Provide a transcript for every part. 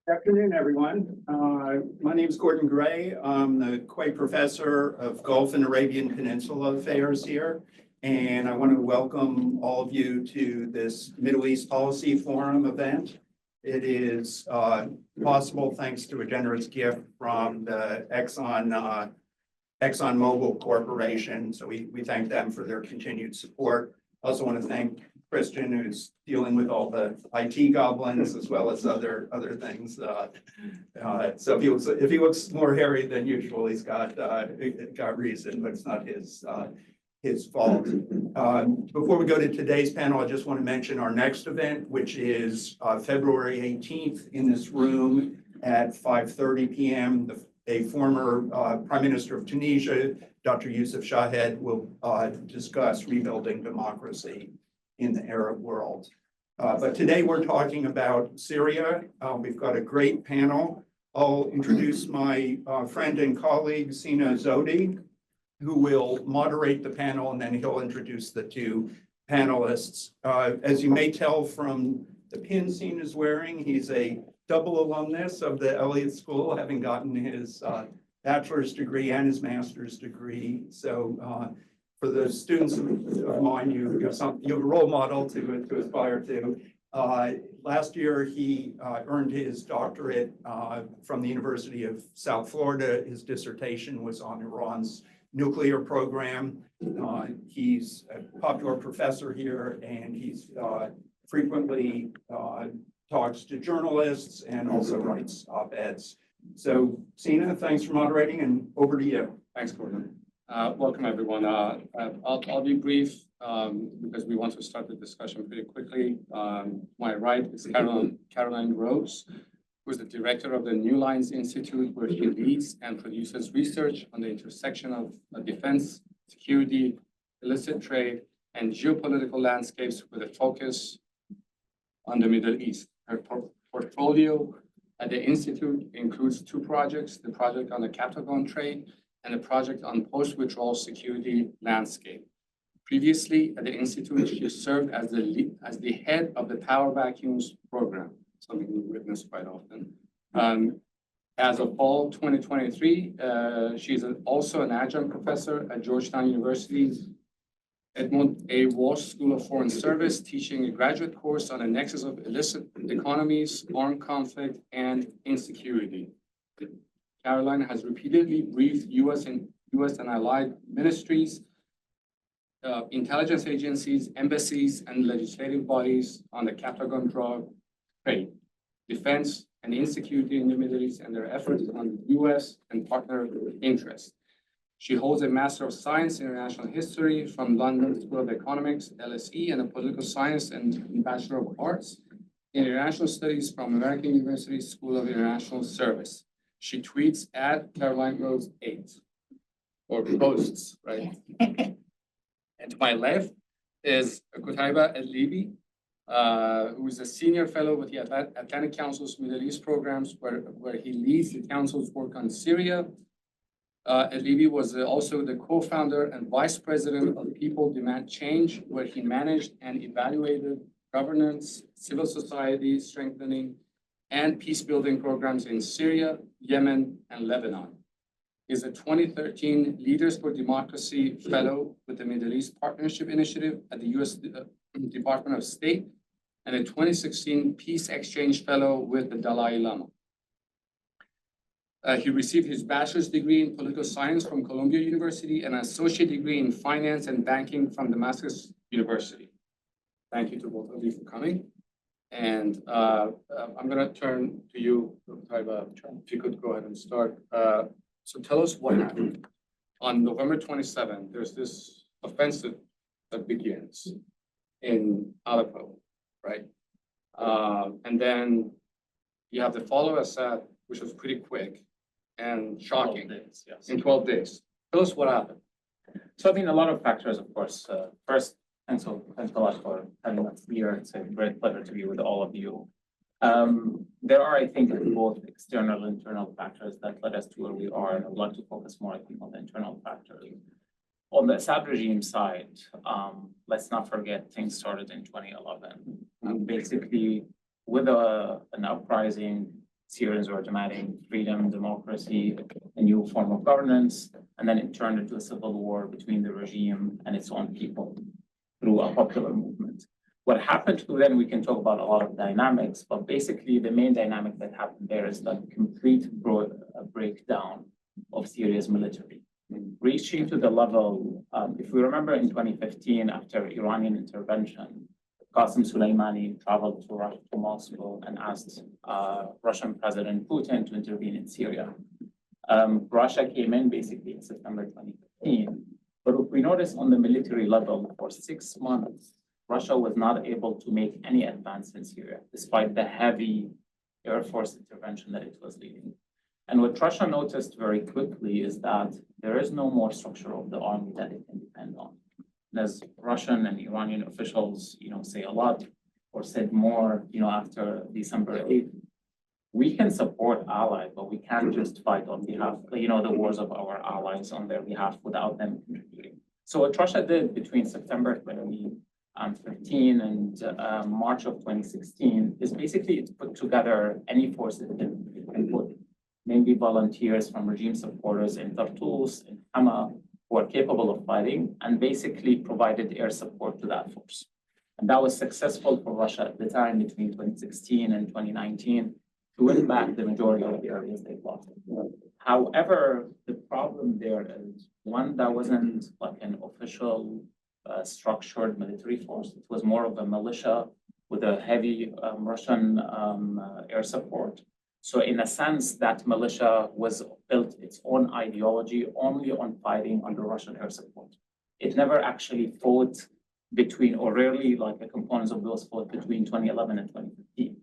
Good afternoon, everyone. My name is Gordon Gray. I'm the Quay Professor of Gulf and Arabian Peninsula Affairs here, and I want to welcome all of you to this Middle East Policy Forum event. It is possible thanks to a generous gift from the ExxonMobil Corporation, so we thank them for their continued support. I also want to thank Christian, who's dealing with all the IT goblins as well as other things. So if he looks more hairy than usual, he's got reason, but it's not his fault. Before we go to today's panel, I just want to mention our next event, which is February 18th in this room at 5:30 p.m. A former Prime Minister of Tunisia, Dr. Youssef Chahed, will discuss rebuilding democracy in the Arab world. But today we're talking about Syria. We've got a great panel. I'll introduce my friend and colleague, Sina Azodi, who will moderate the panel, and then he'll introduce the two panelists. As you may tell from the pin Sina is wearing, he's a double alumnus of the Elliott School, having gotten his bachelor's degree and his master's degree. So for the students of mine, you have a role model to aspire to. Last year, he earned his doctorate from the University of South Florida. His dissertation was on Iran's nuclear program. He's a popular professor here, and he's frequently talks to journalists and also writes op-eds. So, Sina, thanks for moderating, and over to you. Thanks, Gordon. Welcome, everyone. I'll be brief because we want to start the discussion pretty quickly. My right is Caroline Rose, who is the director of the New Lines Institute, where she leads and produces research on the intersection of defense, security, illicit trade, and geopolitical landscapes with a focus on the Middle East. Her portfolio at the Institute includes two projects, the project on the Captagon trade and a project on post-withdrawal security landscape. Previously, at the Institute, she served as the head of the Power Vacuums program, something we witness quite often. As of fall 2023, she's also an adjunct professor at Georgetown University's Edmund A. Walsh School of Foreign Service, teaching a graduate course on the nexus of illicit economies, armed conflict, and insecurity. Caroline has repeatedly briefed U.S. and allied ministries, intelligence agencies, embassies, and legislative bodies on the Captagon drug trade, defense, and insecurity in the Middle East, and their efforts on U.S. and partner interests. She holds a Master of Science in International History from London School of Economics, LSE, and a Political Science and Bachelor of Arts in International Studies from American University School of International Service. She tweets at Caroline Rose 8, or posts, right? And to my left is Qutaiba Idlbi, who is a senior fellow with the Atlantic Council's Middle East programs, where he leads the council's work on Syria. Idlbi was also the co-founder and vice president of People Demand Change, where he managed and evaluated governance, civil society strengthening, and peace-building programs in Syria, Yemen, and Lebanon. He's a 2013 Leaders for Democracy Fellow with the Middle East Partnership Initiative at the U.S. Department of State, and a 2016 Peace Exchange Fellow with the Dalai Lama. He received his bachelor's degree in political science from Columbia University and an associate degree in finance and banking from Damascus University. Thank you to both of you for coming. And I'm going to turn to you, Qutaiba, if you could go ahead and start. So tell us what happened. On November 27th, there's this offensive that begins in Aleppo, right? And then you have the fall of Assad, which was pretty quick and shocking. 12 days, yes. In 12 days. Tell us what happened. So I think a lot of factors, of course. First, thanks a lot for having us here. It's a great pleasure to be with all of you. There are, I think, both external and internal factors that led us to where we are, and I'd like to focus more, I think, on the internal factors. On the Assad regime side, let's not forget things started in 2011. Basically, with an uprising Syrians were demanding freedom, democracy, a new form of governance, and then it turned into a civil war between the regime and its own people through a popular movement. What happened to then, we can talk about a lot of dynamics, but basically the main dynamic that happened there is the complete breakdown of Syria's military, reaching to the level, if we remember in 2015, after Iranian intervention, Qasem Soleimani traveled to Moscow and asked Russian President Putin to intervene in Syria. Russia came in basically in September 2015, but if we notice on the military level, for 6 months, Russia was not able to make any advance in Syria, despite the heavy Air Force intervention that it was leading. And what Russia noticed very quickly is that there is no more structure of the army that it can depend on. And as Russian and Iranian officials, say a lot, or said more, after December 8th, we can support allies, but we can't just fight on behalf, the wars of our allies on their behalf without them contributing. So what Russia did between September 2015 and March of 2016 is basically to put together any forces it can put, mainly volunteers from regime supporters in Tartus, in Hama, who are capable of fighting, and basically provided air support to that force. And that was successful for Russia at the time between 2016 and 2019 to win back the majority of the areas they lost. However, the problem there is one that wasn't like an official structured military force. It was more of a militia with a heavy Russian air support. So in a sense, that militia was built its own ideology only on fighting under Russian air support. It never actually fought between, or rarely like the components of those fought between 2011 and 2015.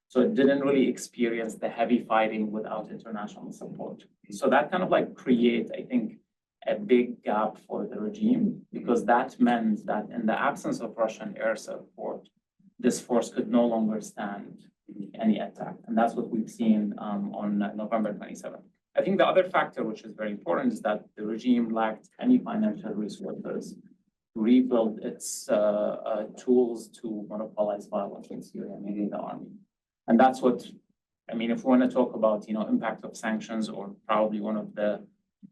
So it didn't really experience the heavy fighting without international support. So that kind of like create, I think, a big gap for the regime, because that meant that in the absence of Russian air support, this force could no longer stand any attack. And that's what we've seen on November 27th. I think the other factor, which is very important, is that the regime lacked any financial resources to rebuild its tools to monopolize violence in Syria, mainly the army. And that's what, if we want to talk about, impact of sanctions, or probably one of the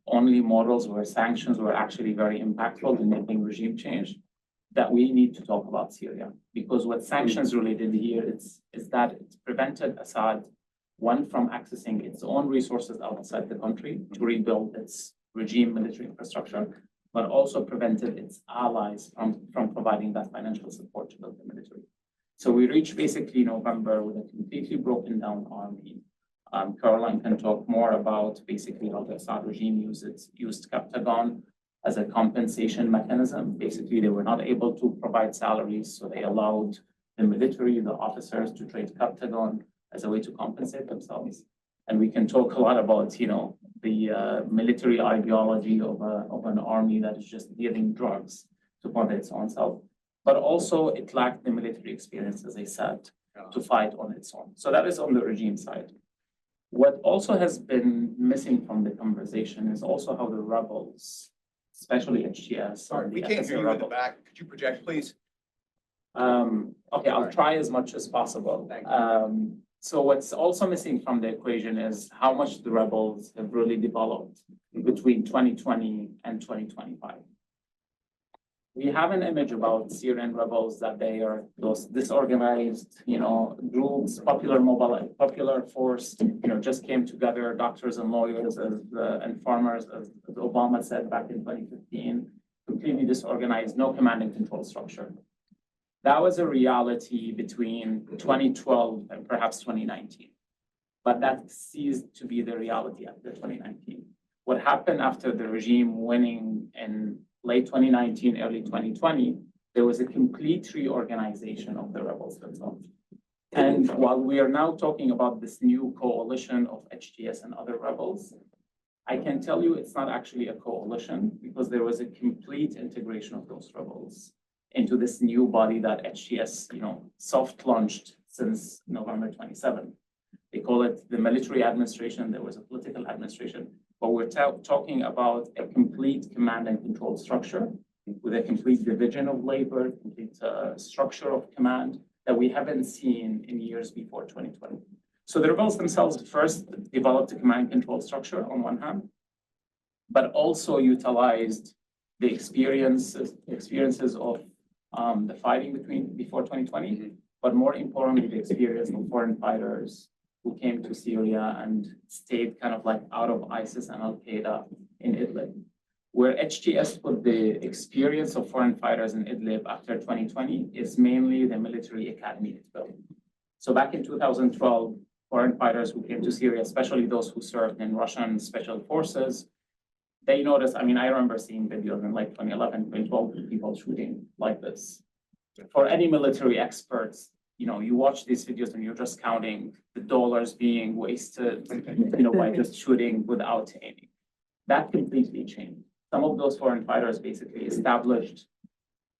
only models where sanctions were actually very impactful in making regime change, that we need to talk about Syria. Because what sanctions related here is that it prevented Assad, one, from accessing its own resources outside the country to rebuild its regime military infrastructure, but also prevented its allies from providing that financial support to build the military. So we reached basically November with a completely broken down army. Caroline can talk more about basically how the Assad regime used Captagon as a compensation mechanism. Basically, they were not able to provide salaries, so they allowed the military, the officers, to trade Captagon as a way to compensate themselves. And we can talk a lot about, the military ideology of an army that is just dealing drugs to fund its own self. But also, it lacked the military experience, as I said, to fight on its own. So that is on the regime side. What also has been missing from the conversation is also how the rebels, especially HTS. Sorry, we can't hear you in the back. Could you project, please? Okay, I'll try as much as possible. Thank you. So what's also missing from the equation is how much the rebels have really developed between 2020 and 2025. We have an image about Syrian rebels that they are those disorganized, groups, popular force, just came together, doctors and lawyers and farmers, as Obama said back in 2015, completely disorganized, no command and control structure. That was a reality between 2012 and perhaps 2019, but that ceased to be the reality after 2019. What happened after the regime winning in late 2019, early 2020, there was a complete reorganization of the rebels themselves. And while we are now talking about this new coalition of HTS and other rebels, I can tell you it's not actually a coalition, because there was a complete integration of those rebels into this new body that HTS, soft launched since November 27th. They call it the military administration. There was a political administration. But we're talking about a complete command and control structure with a complete division of labor, complete structure of command that we haven't seen in years before 2020. So the rebels themselves first developed a command and control structure on one hand, but also utilized the experiences of the fighting before 2020, but more importantly, the experience of foreign fighters who came to Syria and stayed kind of like out of ISIS and Al-Qaeda in Idlib. Where HTS put the experience of foreign fighters in Idlib after 2020 is mainly the military academy it built. So back in 2012, foreign fighters who came to Syria, especially those who served in Russian special forces, they noticed, I mean, I remember seeing videos in like 2011, 2012, people shooting like this. For any military experts, you know, you watch these videos and you're just counting the dollars being wasted, you know, by just shooting without aiming. That completely changed. Some of those foreign fighters basically established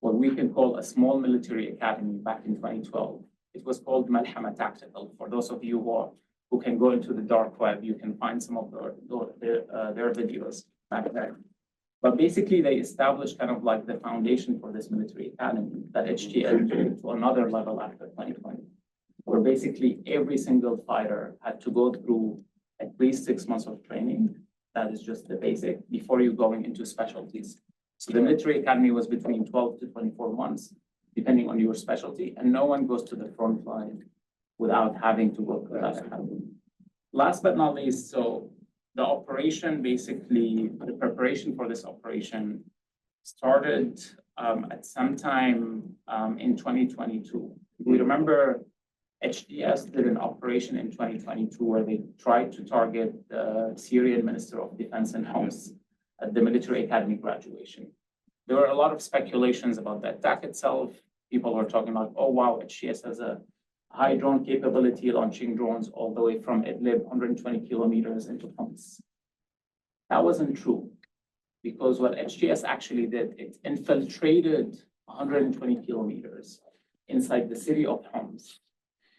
what we can call a small military academy back in 2012. It was called Hama Tactical. For those of you who can go into the dark web, you can find some of their videos back there. But basically, they established kind of like the foundation for this military academy that HTS took to another level after 2020, where basically every single fighter had to go through at least 6 months of training. That is just the basic before you going into specialties. So the military academy was between 12 to 24 months, depending on your specialty, and no one goes to the front line without having to go through that academy. Last but not least, so the operation, basically, the preparation for this operation started at some time in 2022. We remember HTS did an operation in 2022 where they tried to target the Syrian Minister of Defense in Homs at the military academy graduation. There were a lot of speculations about the attack itself. People were talking about, oh, wow, HTS has a high drone capability, launching drones all the way from Idlib, 120 kilometers into Homs. That wasn't true, because what HTS actually did, it infiltrated 120 kilometers inside the city of Homs.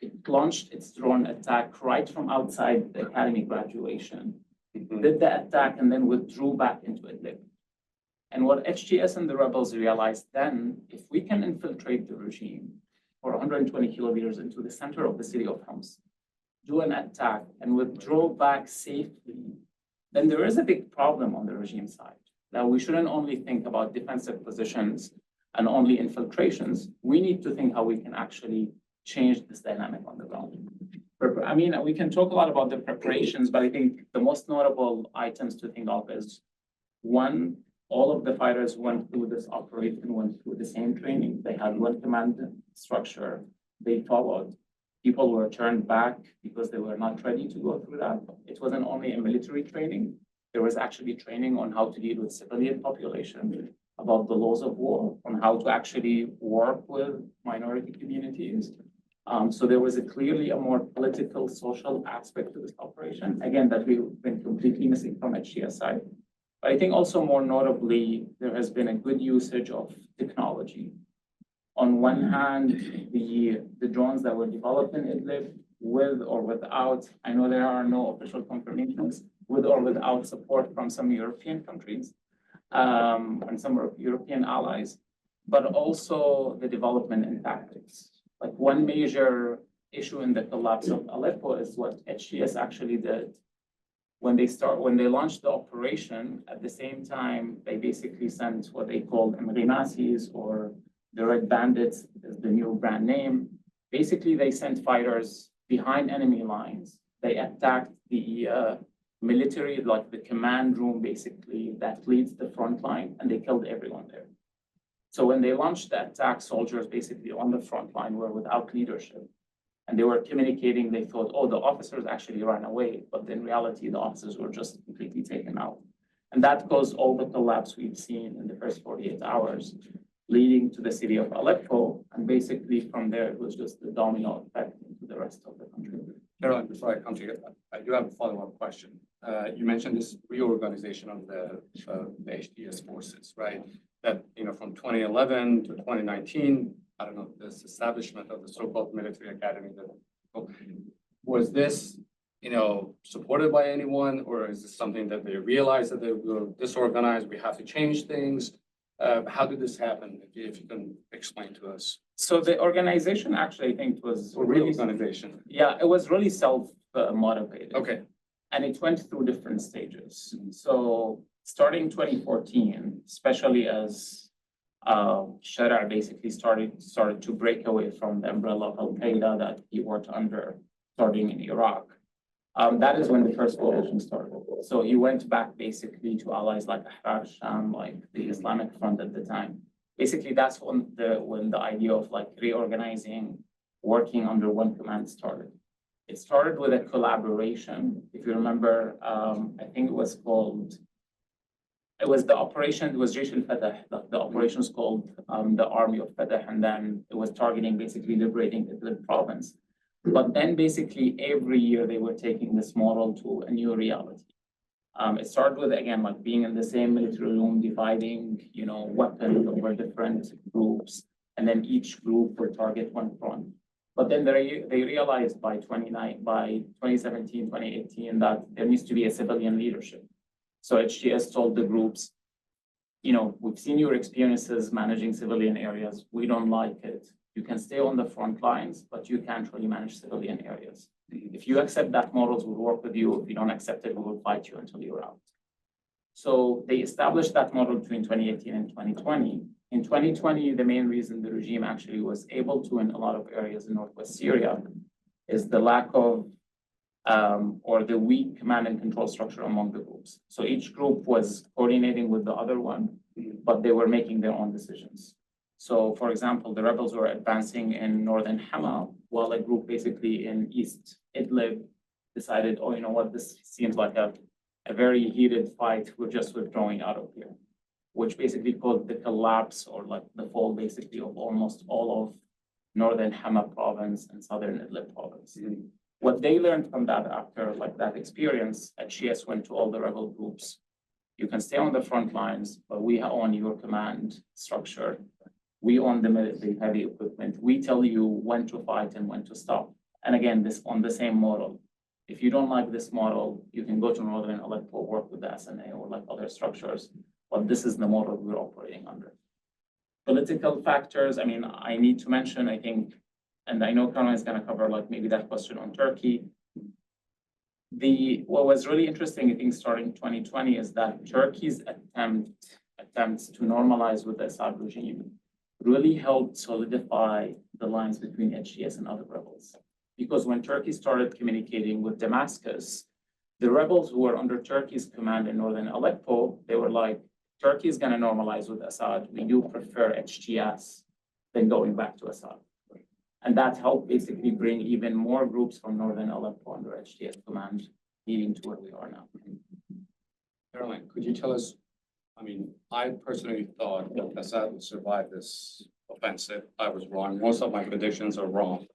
It launched its drone attack right from outside the academy graduation, did the attack, and then withdrew back into Idlib. And what HTS and the rebels realized then, if we can infiltrate the regime for 120 kilometers into the center of the city of Homs, do an attack, and withdraw back safely, then there is a big problem on the regime side. Now, we shouldn't only think about defensive positions and only infiltrations. We need to think how we can actually change this dynamic on the ground. I mean, we can talk a lot about the preparations, but I think the most notable items to think of is, one, all of the fighters went through this operation, went through the same training. They had one command structure they followed. People were turned back because they were not ready to go through that. It wasn't only a military training. There was actually training on how to deal with civilian population, about the laws of war, on how to actually work with minority communities. So there was clearly a more political, social aspect to this operation, again, that we've been completely missing from HTS side. But I think also more notably, there has been a good usage of technology. On one hand, the drones that were developed in Idlib, with or without, I know there are no official confirmations, with or without support from some European countries and some European allies, but also the development in tactics. Like one major issue in the collapse of Aleppo is what HTS actually did. When they launched the operation, at the same time, they basically sent what they called Mghimasis, or the Red Bandits is the new brand name. Basically, they sent fighters behind enemy lines. They attacked the military, like the command room, basically, that leads the front line, and they killed everyone there. So when they launched the attack, soldiers basically on the front line were without leadership. And they were communicating, they thought, oh, the officers actually ran away. But in reality, the officers were just completely taken out. And that caused all the collapse we've seen in the first 48 hours, leading to the city of Aleppo. And basically from there, it was just the domino effect into the rest of the country. Caroline, before I come to you, I do have a follow-up question. You mentioned this reorganization of the HTS forces, right? That, you know, from 2011 to 2019, I don't know, this establishment of the so-called military academy. Was this, you know, supported by anyone, or is this something that they realized that they were disorganized, we have to change things? How did this happen? If you can explain to us. So the organization actually, I think, was Reorganization. Yeah, it was really motivated. Okay. And it went through different stages. So starting 2014, especially as Sharia basically started to break away from the umbrella of Al-Qaeda that he worked under, starting in Iraq. That is when the first coalition started. So he went back basically to allies like al-Sham, like the Islamic Front at the time. Basically, that's when the idea of like reorganizing, working under one command started. It started with a collaboration. If you remember, I think it was the operation, it was Jaysh al-Fatah, the operation was called the Army of Fatah, and then it was targeting basically liberating Idlib province. But then basically every year they were taking this model to a new reality. It started with, again, like being in the same military room, dividing, weapons over different groups, and then each group would target one front. But then they realized by 2017, 2018, that there needs to be a civilian leadership. So HTS told the groups, we've seen your experiences managing civilian areas. We don't like it. You can stay on the front lines, but you can't really manage civilian areas. If you accept that models, we'll work with you. If you don't accept it, we will fight you until you're out. So they established that model between 2018 and 2020. In 2020, the main reason the regime actually was able to, in a lot of areas in Northwest Syria, is the lack of or the weak command and control structure among the groups. So each group was coordinating with the other one, but they were making their own decisions. So, for example, the rebels were advancing in northern Hama, while a group basically in East Idlib decided, oh, you know what, this seems like a very heated fight, we're just withdrawing out of here, which basically caused the collapse or like the fall basically of almost all of northern Hama province and southern Idlib province. What they learned from that after like that experience, HTS went to all the rebel groups. You can stay on the front lines, but we own your command structure. We own the heavy equipment. We tell you when to fight and when to stop. And again, this on the same model. If you don't like this model, you can go to northern Aleppo, work with the SNA or like other structures, but this is the model we're operating under. Political factors, I mean, I need to mention, I think, and I know Caroline is going to cover like maybe that question on Turkey. What was really interesting, I think, starting 2020 is that Turkey's attempts to normalize with the Assad regime really helped solidify the lines between HTS and other rebels. Because when Turkey started communicating with Damascus, the rebels who were under Turkey's command in northern Aleppo, they were like, Turkey is going to normalize with Assad. We do prefer HTS than going back to Assad. And that helped basically bring even more groups from northern Aleppo under HTS command, leading to where we are now. Caroline, could you tell us, I mean, I personally thought that Assad would survive this offensive. I was wrong. Most of my predictions are wrong.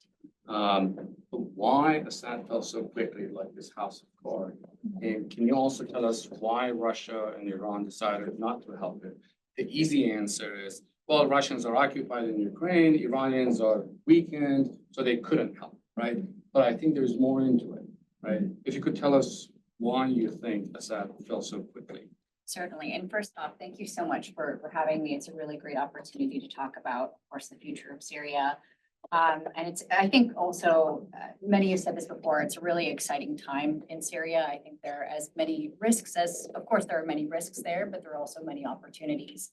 But why Assad fell so quickly, like this house of cards? And can you also tell us why Russia and Iran decided not to help it? The easy answer is, well, Russians are occupied in Ukraine, Iranians are weakened, so they couldn't help, right? But I think there's more into it, right? If you could tell us why you think Assad fell so quickly. Certainly. And first off, thank you so much for having me. It's a really great opportunity to talk about, of course, the future of Syria. And it's, I think also, many have said this before, it's a really exciting time in Syria. I think there are as many risks as, of course, there are many risks there, but there are also many opportunities.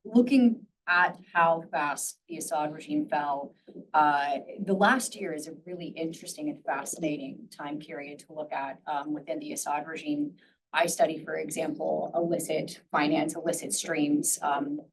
Looking at how fast the Assad regime fell, the last year is a really interesting and fascinating time period to look at within the Assad regime. I study, for example, illicit finance, illicit streams,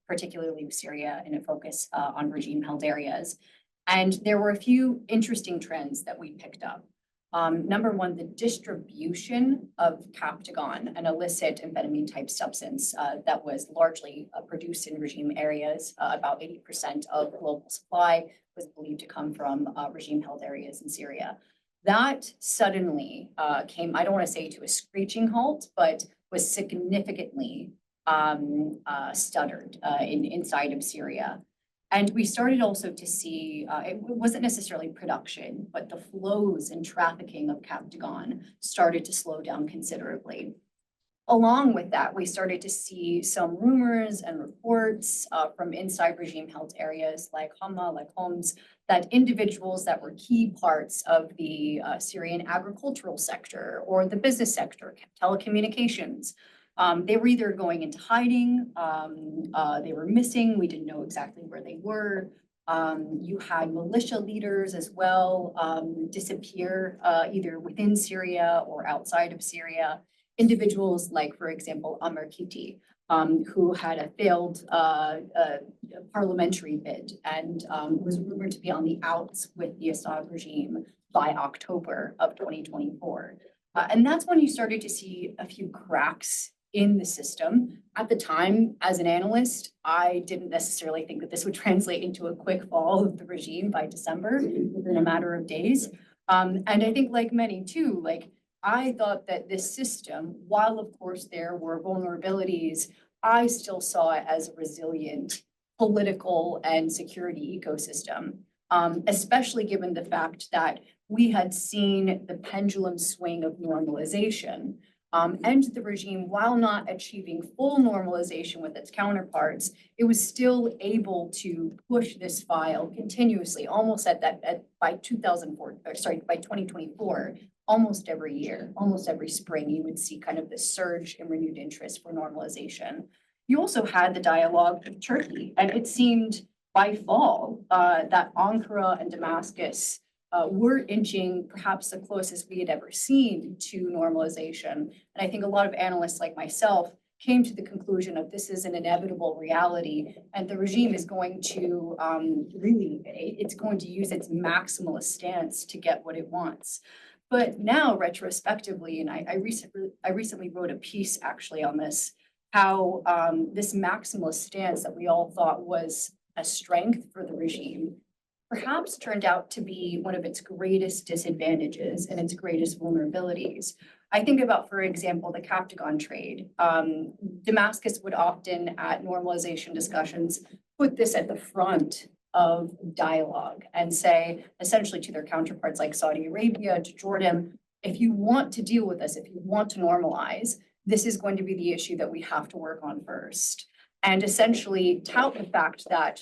particularly with Syria, and a focus on regime-held areas. And there were a few interesting trends that we picked up. Number one, the distribution of Captagon, an illicit amphetamine-type substance that was largely produced in regime areas. About 80% of global supply was believed to come from regime-held areas in Syria. That suddenly came, I don't want to say to a screeching halt, but was significantly stuttered inside of Syria. And we started also to see, it wasn't necessarily production, but the flows and trafficking of Captagon started to slow down considerably. Along with that, we started to see some rumors and reports from inside regime-held areas like Hama, like Homs, that individuals that were key parts of the Syrian agricultural sector or the business sector, telecommunications, they were either going into hiding, they were missing, we didn't know exactly where they were. You had militia leaders as well disappear either within Syria or outside of Syria. Individuals like, for example, Amr Kiti, who had a failed parliamentary bid and was rumored to be on the outs with the Assad regime by October of 2024. And that's when you started to see a few cracks in the system. At the time, as an analyst, I didn't necessarily think that this would translate into a quick fall of the regime by December within a matter of days. And I think like many too, like I thought that this system, while of course there were vulnerabilities, I still saw it as a resilient political and security ecosystem, especially given the fact that we had seen the pendulum swing of normalization. And the regime, while not achieving full normalization with its counterparts, it was still able to push this file continuously, almost by 2024, almost every year, almost every spring, you would see kind of this surge in renewed interest for normalization. You also had the dialogue with Turkey, and it seemed by fall that Ankara and Damascus were inching perhaps the closest we had ever seen to normalization. And I think a lot of analysts like myself came to the conclusion of this is an inevitable reality, and the regime is going to it's going to use its maximalist stance to get what it wants. But now retrospectively, and I recently wrote a piece actually on this, how this maximalist stance that we all thought was a strength for the regime perhaps turned out to be one of its greatest disadvantages and its greatest vulnerabilities. I think about, for example, the Captagon trade. Damascus would often, at normalization discussions, put this at the front of dialogue and say, essentially to their counterparts like Saudi Arabia, to Jordan, if you want to deal with this, if you want to normalize, this is going to be the issue that we have to work on first. And essentially tout the fact that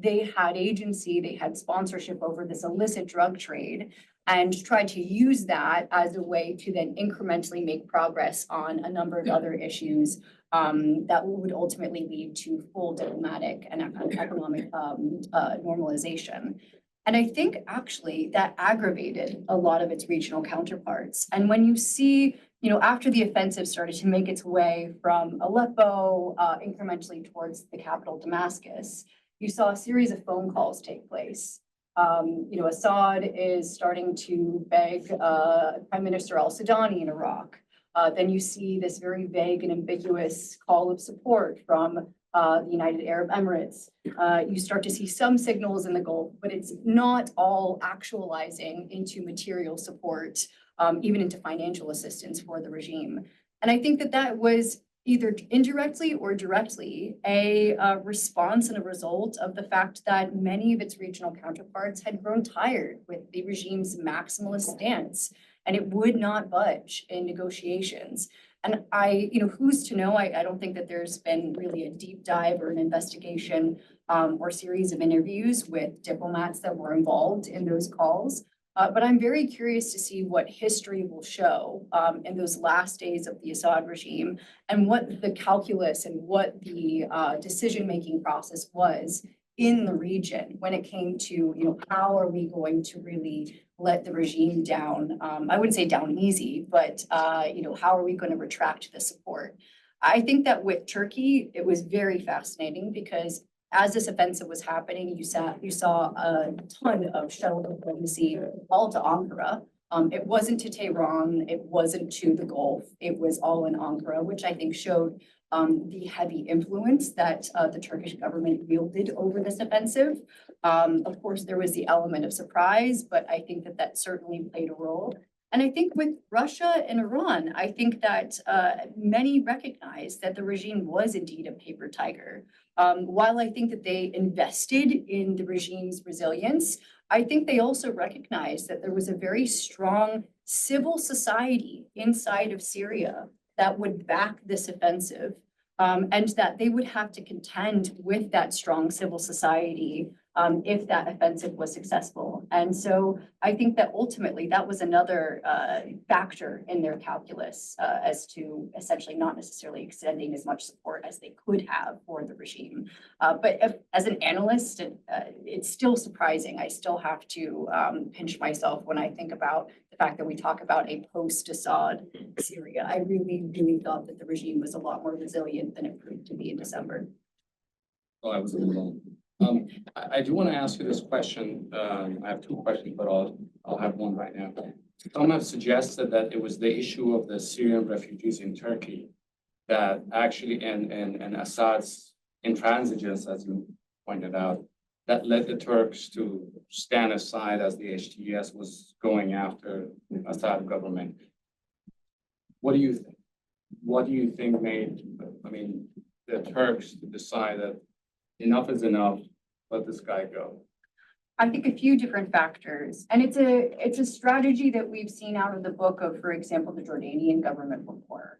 they had agency, they had sponsorship over this illicit drug trade, and try to use that as a way to then incrementally make progress on a number of other issues that would ultimately lead to full diplomatic and economic normalization. And I think actually that aggravated a lot of its regional counterparts. And when you see, after the offensive started to make its way from Aleppo incrementally towards the capital Damascus, you saw a series of phone calls take place. Assad is starting to beg Prime Minister al-Sudani in Iraq. Then you see this very vague and ambiguous call of support from the United Arab Emirates. You start to see some signals in the Gulf, but it's not all actualizing into material support, even into financial assistance for the regime. And I think that that was either indirectly or directly a response and a result of the fact that many of its regional counterparts had grown tired with the regime's maximalist stance, and it would not budge in negotiations. And who's to know? I don't think that there's been really a deep dive or an investigation or series of interviews with diplomats that were involved in those calls. But I'm very curious to see what history will show in those last days of the Assad regime and what the calculus and what the decision-making process was in the region when it came to, how are we going to really let the regime down? I wouldn't say down easy, but, how are we going to retract the support? I think that with Turkey, it was very fascinating because as this offensive was happening, you saw a ton of shuttle diplomacy all to Ankara. It wasn't to Tehran, it wasn't to the Gulf, it was all in Ankara, which I think showed the heavy influence that the Turkish government wielded over this offensive. Of course, there was the element of surprise, but I think that that certainly played a role. And I think with Russia and Iran, I think that many recognize that the regime was indeed a paper tiger. While I think that they invested in the regime's resilience, I think they also recognized that there was a very strong civil society inside of Syria that would back this offensive, and that they would have to contend with that strong civil society if that offensive was successful. And so I think that ultimately that was another factor in their calculus as to essentially not necessarily extending as much support as they could have for the regime. But as an analyst, it's still surprising. I still have to pinch myself when I think about the fact that we talk about a post-Assad Syria. I really, really thought that the regime was a lot more resilient than it proved to be in December. Oh, I was a little long. I do want to ask you this question. I have two questions, but I'll have one right now. Some have suggested that it was the issue of the Syrian refugees in Turkey that actually, and Assad's intransigence, as you pointed out, that led the Turks to stand aside as the HTS was going after the Assad government. What do you think? What do you think made, the Turks to decide that enough is enough, let this guy go? I think a few different factors, and it's a strategy that we've seen out of the book of, for example, the Jordanian government before,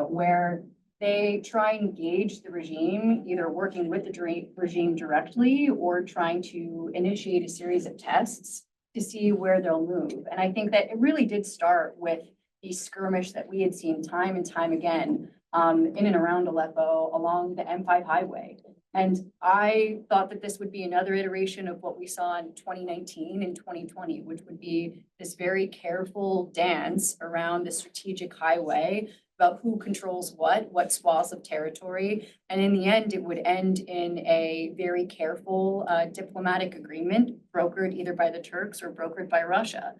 where they try and engage the regime, either working with the regime directly or trying to initiate a series of tests to see where they'll move. And I think that it really did start with the skirmish that we had seen time and time again in and around Aleppo along the M5 highway. And I thought that this would be another iteration of what we saw in 2019 and 2020, which would be this very careful dance around the strategic highway about who controls what swaths of territory. And in the end, it would end in a very careful diplomatic agreement brokered either by the Turks or brokered by Russia.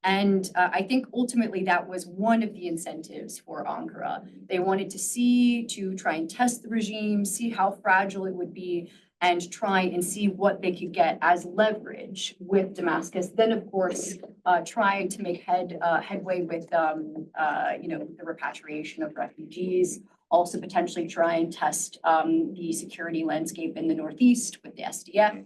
And I think ultimately that was one of the incentives for Ankara. They wanted to try and test the regime, see how fragile it would be, and try and see what they could get as leverage with Damascus. Then, of course, trying to make headway with the repatriation of refugees. Also potentially try and test the security landscape in the Northeast with the SDF.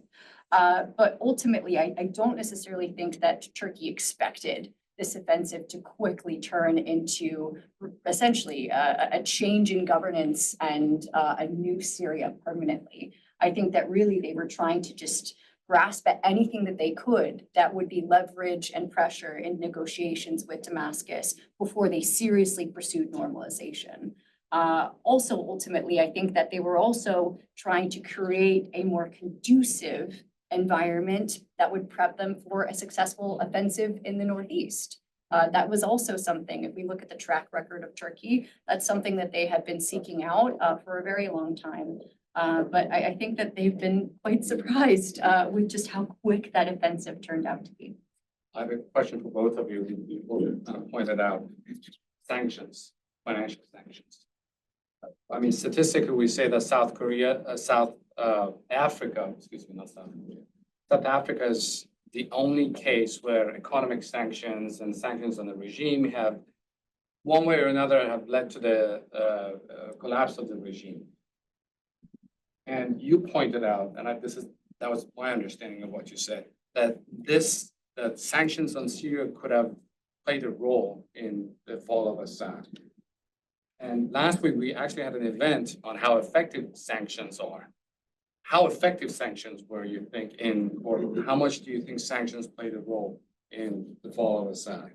But ultimately, I don't necessarily think that Turkey expected this offensive to quickly turn into essentially a change in governance and a new Syria permanently. I think that really they were trying to just grasp at anything that they could that would be leverage and pressure in negotiations with Damascus before they seriously pursued normalization. Also, ultimately, I think that they were also trying to create a more conducive environment that would prep them for a successful offensive in the Northeast. That was also something, if we look at the track record of Turkey, that's something that they had been seeking out for a very long time. But I think that they've been quite surprised with just how quick that offensive turned out to be. I have a question for both of you. You pointed out sanctions, financial sanctions. Statistically, we say that South Africa is the only case where economic sanctions and sanctions on the regime have, one way or another, have led to the collapse of the regime. And you pointed out, and that was my understanding of what you said, that sanctions on Syria could have played a role in the fall of Assad. And last week, we actually had an event on how effective sanctions are. How effective sanctions were, you think, or how much do you think sanctions played a role in the fall of Assad?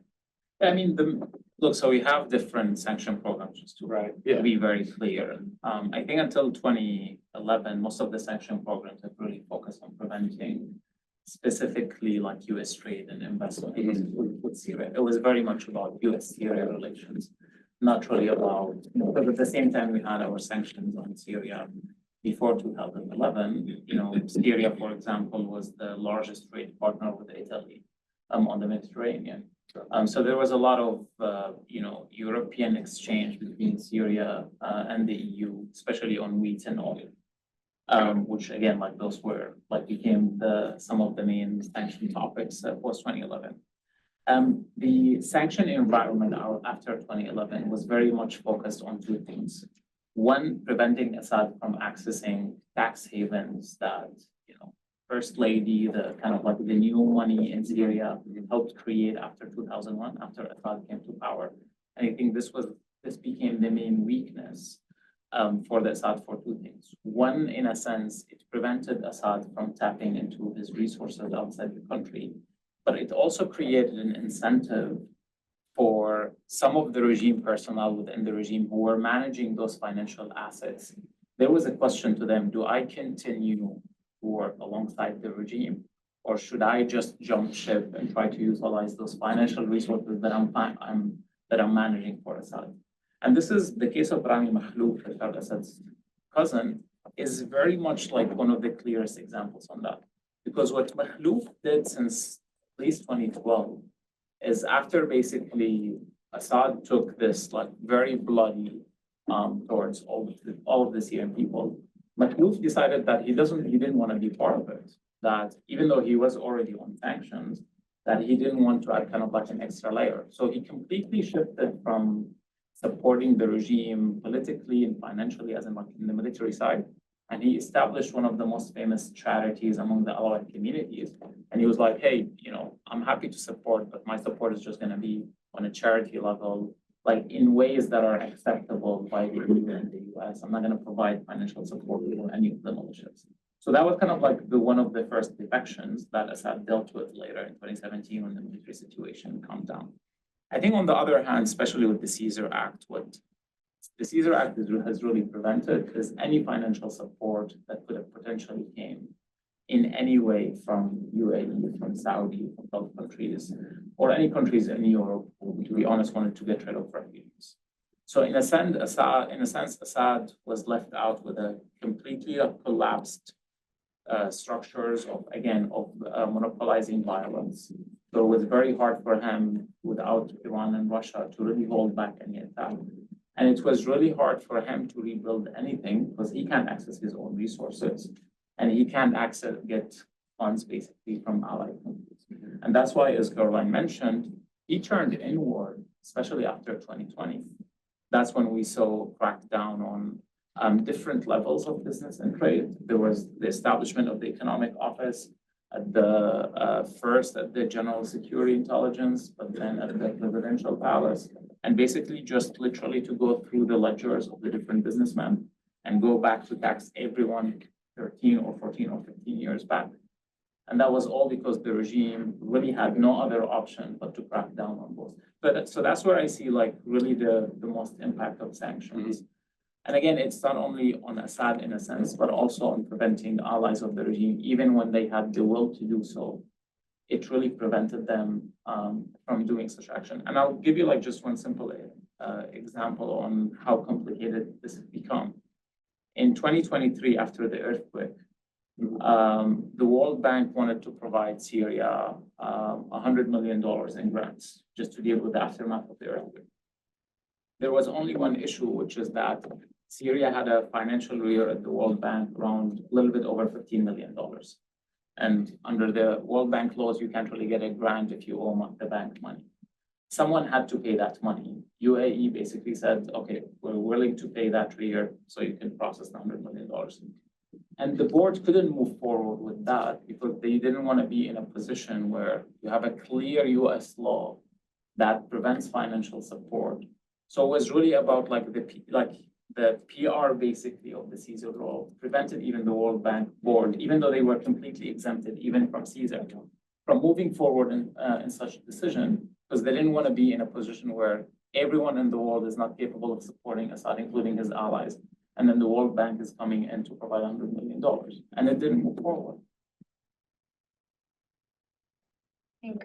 So we have different sanction programs, just to be very clear. I think until 2011, most of the sanction programs have really focused on preventing specifically like US trade and investment with Syria. It was very much about US-Syria relations, not really about, but at the same time, we had our sanctions on Syria before 2011. Syria, for example, was the largest trade partner with Italy on the Mediterranean. So there was a lot of, European exchange between Syria and the EU, especially on wheat and oil, which again, became some of the main sanction topics post 2011. The sanction environment after 2011 was very much focused on two things. One, preventing Assad from accessing tax havens that, First Lady, the kind of the new money in Syria helped create after 2001, after Assad came to power. And I think this became the main weakness for the Assad for two things. One, in a sense, it prevented Assad from tapping into his resources outside the country, but it also created an incentive for some of the regime personnel within the regime who were managing those financial assets. There was a question to them, do I continue to work alongside the regime, or should I just jump ship and try to utilize those financial resources that I'm managing for Assad? And this is the case of Rami Makhlouf, Bashar al-Assad's cousin, is very much like one of the clearest examples on that. Because what Makhlouf did since at least 2012 is after basically Assad took this like very bloody towards all of the Syrian people, Makhlouf decided that he didn't want to be part of it. That even though he was already on sanctions, that he didn't want to add kind of like an extra layer. So he completely shifted from supporting the regime politically and financially as in the military side. And he established one of the most famous charities among the Alawite communities. And he was like, hey, I'm happy to support, but my support is just going to be on a charity level, like in ways that are acceptable by the EU and the US. I'm not going to provide financial support for any of the militias. So that was kind of like one of the first defections that Assad dealt with later in 2017 when the military situation calmed down. I think on the other hand, especially with the Caesar Act, what the Caesar Act has really prevented is any financial support that could have potentially came in any way from UAE, from Saudi, from Gulf countries, or any countries in Europe who, to be honest, wanted to get rid of refugees. So in a sense, Assad was left out with a completely collapsed structures of monopolizing violence. So it was very hard for him without Iran and Russia to really hold back any attack. And it was really hard for him to rebuild anything because he can't access his own resources and he can't get funds basically from allied countries. And that's why, as Caroline mentioned, he turned inward, especially after 2020. That's when we saw crackdown on different levels of business and trade. There was the establishment of the Economic Office at first at the General Security Intelligence, but then at the Presidential Palace, and basically just literally to go through the ledgers of the different businessmen and go back to tax everyone 13 or 14 or 15 years back. And that was all because the regime really had no other option but to crack down on both. So that's where I see like really the most impact of sanctions. Mm-hmm. And again, it's not only on Assad in a sense, but also on preventing allies of the regime, even when they had the will to do so. It really prevented them from doing such action. And I'll give you like just one simple example on how complicated this has become. In 2023, after the earthquake, the World Bank wanted to provide Syria $100 million in grants just to deal with the aftermath of the earthquake. There was only one issue, which is that Syria had a financial arrear at the World Bank around a little bit over $15 million. And under the World Bank laws, you can't really get a grant if you owe the bank money. Someone had to pay that money. UAE basically said, okay, we're willing to pay that arrear so you can process the $100 million. And the board couldn't move forward with that because they didn't want to be in a position where you have a clear US law that prevents financial support. So it was really about the PR basically of the Caesar law prevented even the World Bank board, even though they were completely exempted even from Caesar, from moving forward in such a decision because they didn't want to be in a position where everyone in the world is not capable of supporting Assad, including his allies. And then the World Bank is coming in to provide $100 million, and it didn't move forward. I think,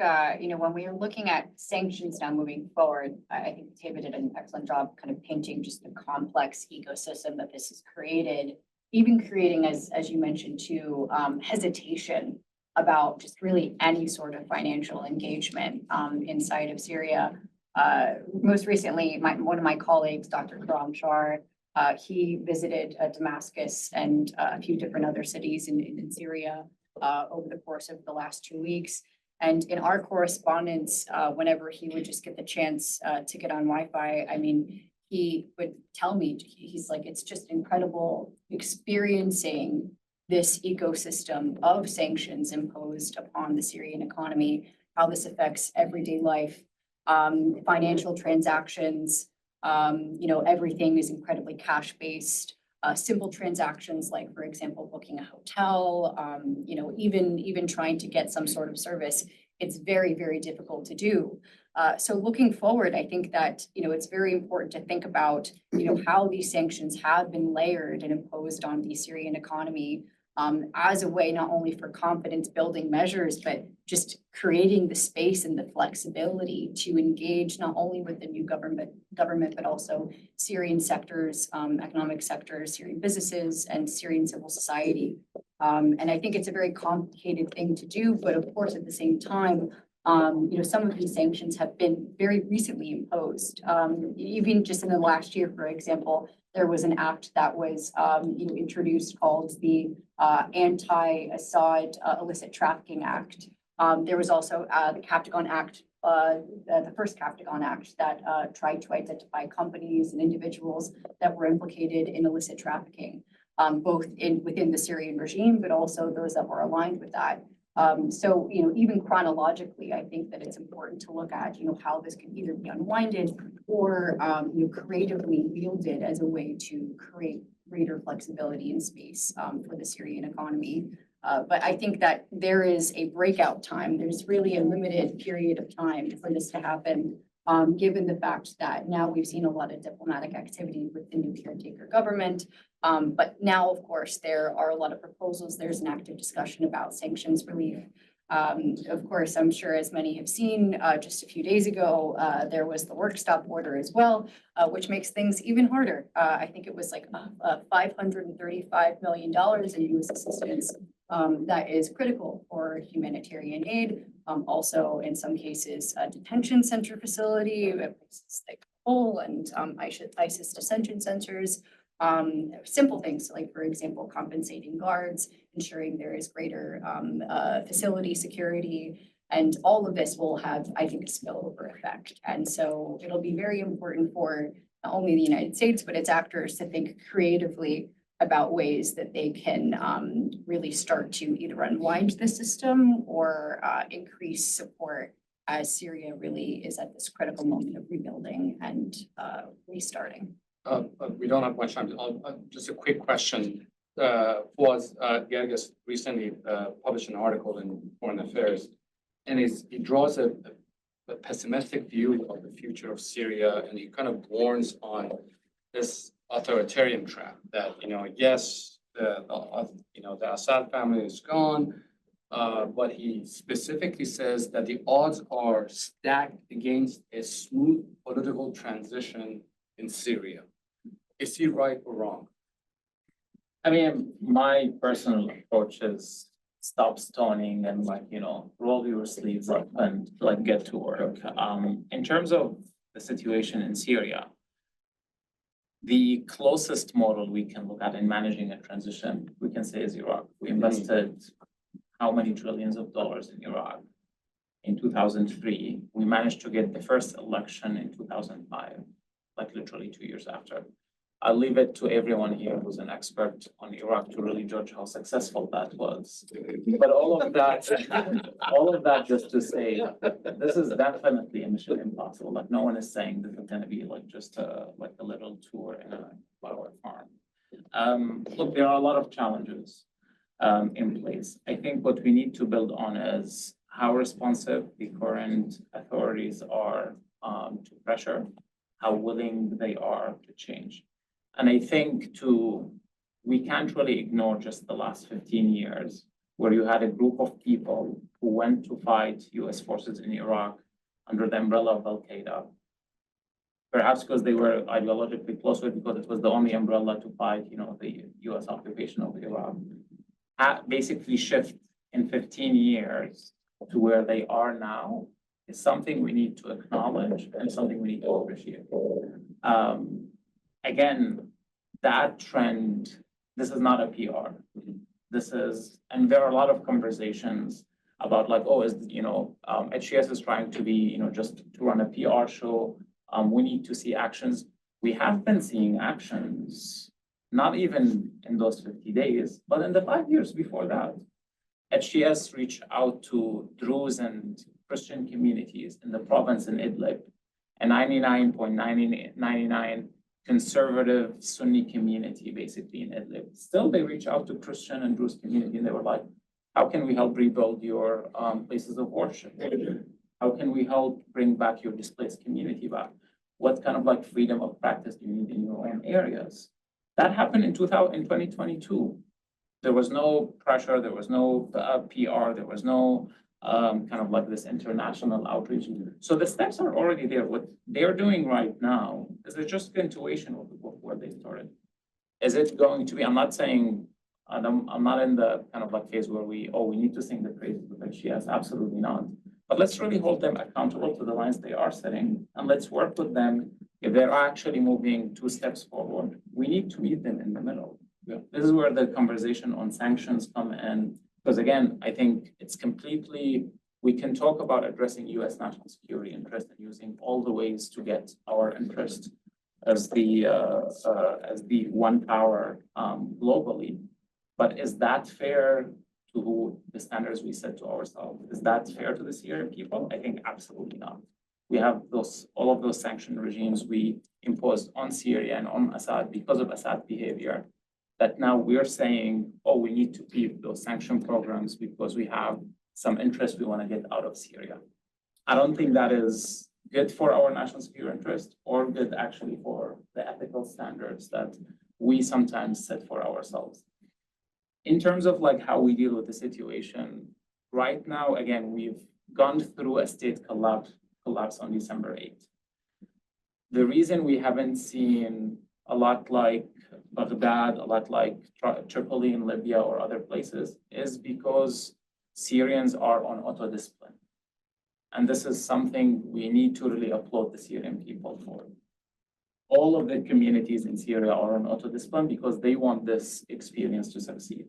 when we are looking at sanctions now moving forward, I think Qutaiba did an excellent job kind of painting just the complex ecosystem that this has created, even creating, as you mentioned too, hesitation about just really any sort of financial engagement inside of Syria. Most recently, one of my colleagues, Dr. Bashar, he visited Damascus and a few different other cities in Syria over the course of the last 2 weeks. And in our correspondence, whenever he would just get the chance to get on Wi-Fi, I mean, he would tell me, he's like, it's just incredible experiencing this ecosystem of sanctions imposed upon the Syrian economy, how this affects everyday life, financial transactions, everything is incredibly cash-based. simple transactions like, for example, booking a hotel, even trying to get some sort of service, it's very, very difficult to do. So looking forward, I think that, it's very important to think about, how these sanctions have been layered and imposed on the Syrian economy as a way not only for confidence building measures, but just creating the space and the flexibility to engage not only with the new government, but also Syrian sectors, economic sectors, Syrian businesses, and Syrian civil society. And I think it's a very complicated thing to do, but of course, at the same time, some of these sanctions have been very recently imposed. Even just in the last year, for example, there was an act that was introduced called the Anti-Assad Illicit Trafficking Act. There was also the Captagon Act, the first Captagon Act that tried to identify companies and individuals that were implicated in illicit trafficking, both within the Syrian regime, but also those that were aligned with that. So, even chronologically, I think that it's important to look at, how this can either be unwinded or, creatively wielded as a way to create greater flexibility and space for the Syrian economy. But I think that there is a breakout time. There's really a limited period of time for this to happen, given the fact that now we've seen a lot of diplomatic activity with the new caretaker government. But now, of course, there are a lot of proposals. There's an active discussion about sanctions relief. Of course, I'm sure as many have seen, just a few days ago, there was the work stop order as well, which makes things even harder. I think it was like $535 million in U.S. assistance that is critical for humanitarian aid. Also, in some cases, a detention center facility, places like Kabul and ISIS detention centers. Simple things like, for example, compensating guards, ensuring there is greater facility security, and all of this will have, I think, a spillover effect. And so it'll be very important for not only the United States, but its actors to think creatively about ways that they can really start to either unwind the system or increase support as Syria really is at this critical moment of rebuilding and restarting. We don't have much time. Just a quick question. Gerges recently published an article in Foreign Affairs, and it draws a pessimistic view of the future of Syria, and he kind of warns on this authoritarian trap that, yes, the Assad family is gone, but he specifically says that the odds are stacked against a smooth political transition in Syria. Is he right or wrong? I mean, my personal approach is stop stoning and roll your sleeves up and get to work. In terms of the situation in Syria, the closest model we can look at in managing a transition, we can say is Iraq. We invested how many trillions of dollars in Iraq? In 2003, we managed to get the first election in 2005, literally 2 years after. I'll leave it to everyone here who's an expert on Iraq to really judge how successful that was. But all of that just to say, this is definitely a mission impossible. No one is saying this is going to be just a little tour in a flower farm. Look, there are a lot of challenges in place. I think what we need to build on is how responsive the current authorities are to pressure, how willing they are to change. And I think we can't really ignore just the last 15 years where you had a group of people who went to fight US forces in Iraq under the umbrella of al-Qaeda, perhaps because they were ideologically close to it, because it was the only umbrella to fight, the US occupation of Iraq, basically shift in 15 years to where they are now is something we need to acknowledge and something we need to appreciate. Again, that trend, this is not a PR. And there are a lot of conversations about HTS is trying to be, just to run a PR show. We need to see actions. We have been seeing actions, not even in those 50 days, but in the 5 years before that. HTS reached out to Druze and Christian communities in the province in Idlib, and 99.99% conservative Sunni community basically in Idlib. Still, they reach out to Christian and Druze community and they were like, how can we help rebuild your places of worship? How can we help bring back your displaced community back? What kind of like freedom of practice do you need in your own areas? That happened in 2022. There was no pressure, there was no PR, there was no kind of like this international outreach. So the steps are already there. What they're doing right now is they're just continuation of where they started. Is it going to be, I'm not saying, I'm not in the kind of like phase where we need to sing the praises of HTS, absolutely not. But let's really hold them accountable to the lines they are setting, and let's work with them. If they're actually moving 2 steps forward, we need to meet them in the middle. Yeah. This is where the conversation on sanctions come in. Because again, I think it's completely, we can talk about addressing US national security interest and using all the ways to get our interest as the one power globally. But is that fair to the standards we set to ourselves? Is that fair to the Syrian people? I think absolutely not. We have all of those sanction regimes we imposed on Syria and on Assad because of Assad's behavior, that now we're saying, oh, we need to keep those sanction programs because we have some interest we want to get out of Syria. I don't think that is good for our national security interest or good actually for the ethical standards that we sometimes set for ourselves. In terms of like how we deal with the situation, right now, again, we've gone through a state collapse on December 8th. The reason we haven't seen a lot like Baghdad, a lot like Tripoli in Libya or other places is because Syrians are on auto-discipline. And this is something we need to really applaud the Syrian people for. All of the communities in Syria are on auto-discipline because they want this experience to succeed.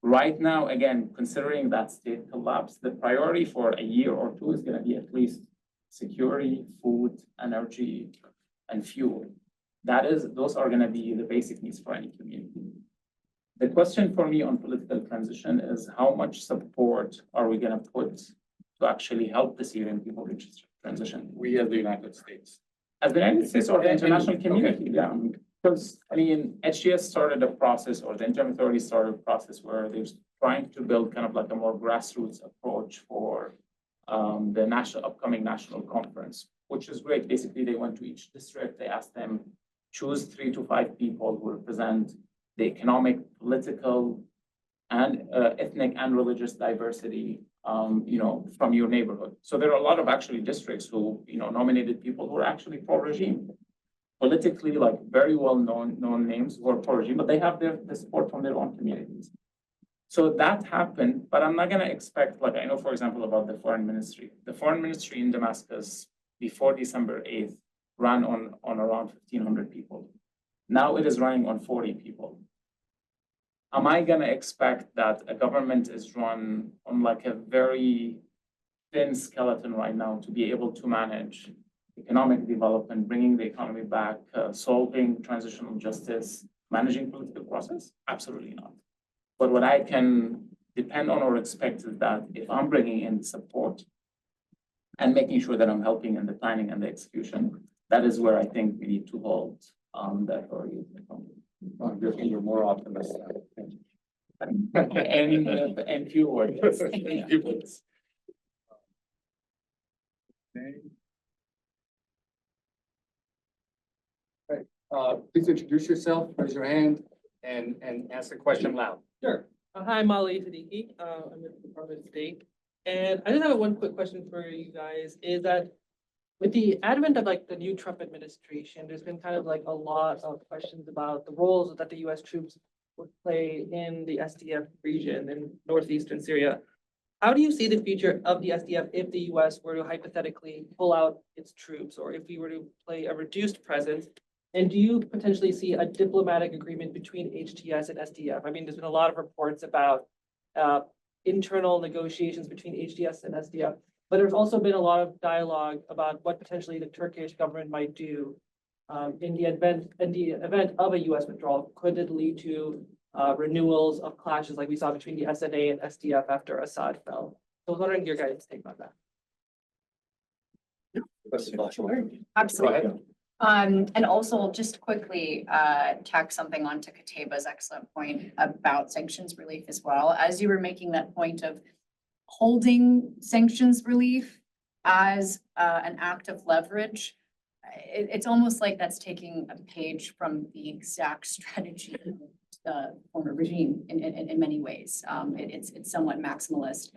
Right now, again, considering that state collapse, the priority for a year or two is going to be at least security, food, energy, and fuel. Those are going to be the basic needs for any community. The question for me on political transition is how much support are we going to put to actually help the Syrian people reach transition? We as the United States. As the United States or the international community, yeah. Because, I mean, HTS started a process, or the interim authority started a process where they're trying to build kind of like a more grassroots approach for the upcoming national conference, which is great. Basically, they went to each district, they asked them, choose 3 to 5 people who represent the economic, political, and ethnic and religious diversity, from your neighborhood. So there are a lot of actually districts who, nominated people who are actually pro-regime. Politically, like very well known names who are pro-regime, but they have the support from their own communities. So that happened, but I'm not going to expect, like I know, for example, about the foreign ministry. The foreign ministry in Damascus before December 8th ran on around 1,500 people. Now it is running on 40 people. Am I going to expect that a government is run on like a very thin skeleton right now to be able to manage economic development, bringing the economy back, solving transitional justice, managing political process? Absolutely not. But what I can depend on or expect is that if I'm bringing in support and making sure that I'm helping in the planning and the execution, that is where I think we need to hold the authority of the company. You're more optimistic. And few words. Please introduce yourself, raise your hand, and ask the question loud. Sure. Hi, Molly Siddiqui. I'm with the Department of State. And I just have one quick question for you guys, is that with the advent of like the new Trump administration, there's been kind of like a lot of questions about the roles that the US troops would play in the SDF region in northeastern Syria. How do you see the future of the SDF if the US were to hypothetically pull out its troops, or if we were to play a reduced presence? And do you potentially see a diplomatic agreement between HTS and SDF? I mean, there's been a lot of reports about internal negotiations between HTS and SDF, but there's also been a lot of dialogue about what potentially the Turkish government might do in the event of a US withdrawal. Could it lead to renewals of clashes like we saw between the SNA and SDF after Assad fell? So I was wondering your guys' take on that. Absolutely. And also just quickly, tack something onto Qutaiba's excellent point about sanctions relief as well. As you were making that point of holding sanctions relief as an act of leverage, it's almost like that's taking a page from the exact strategy of the former regime in many ways. It's somewhat maximalist.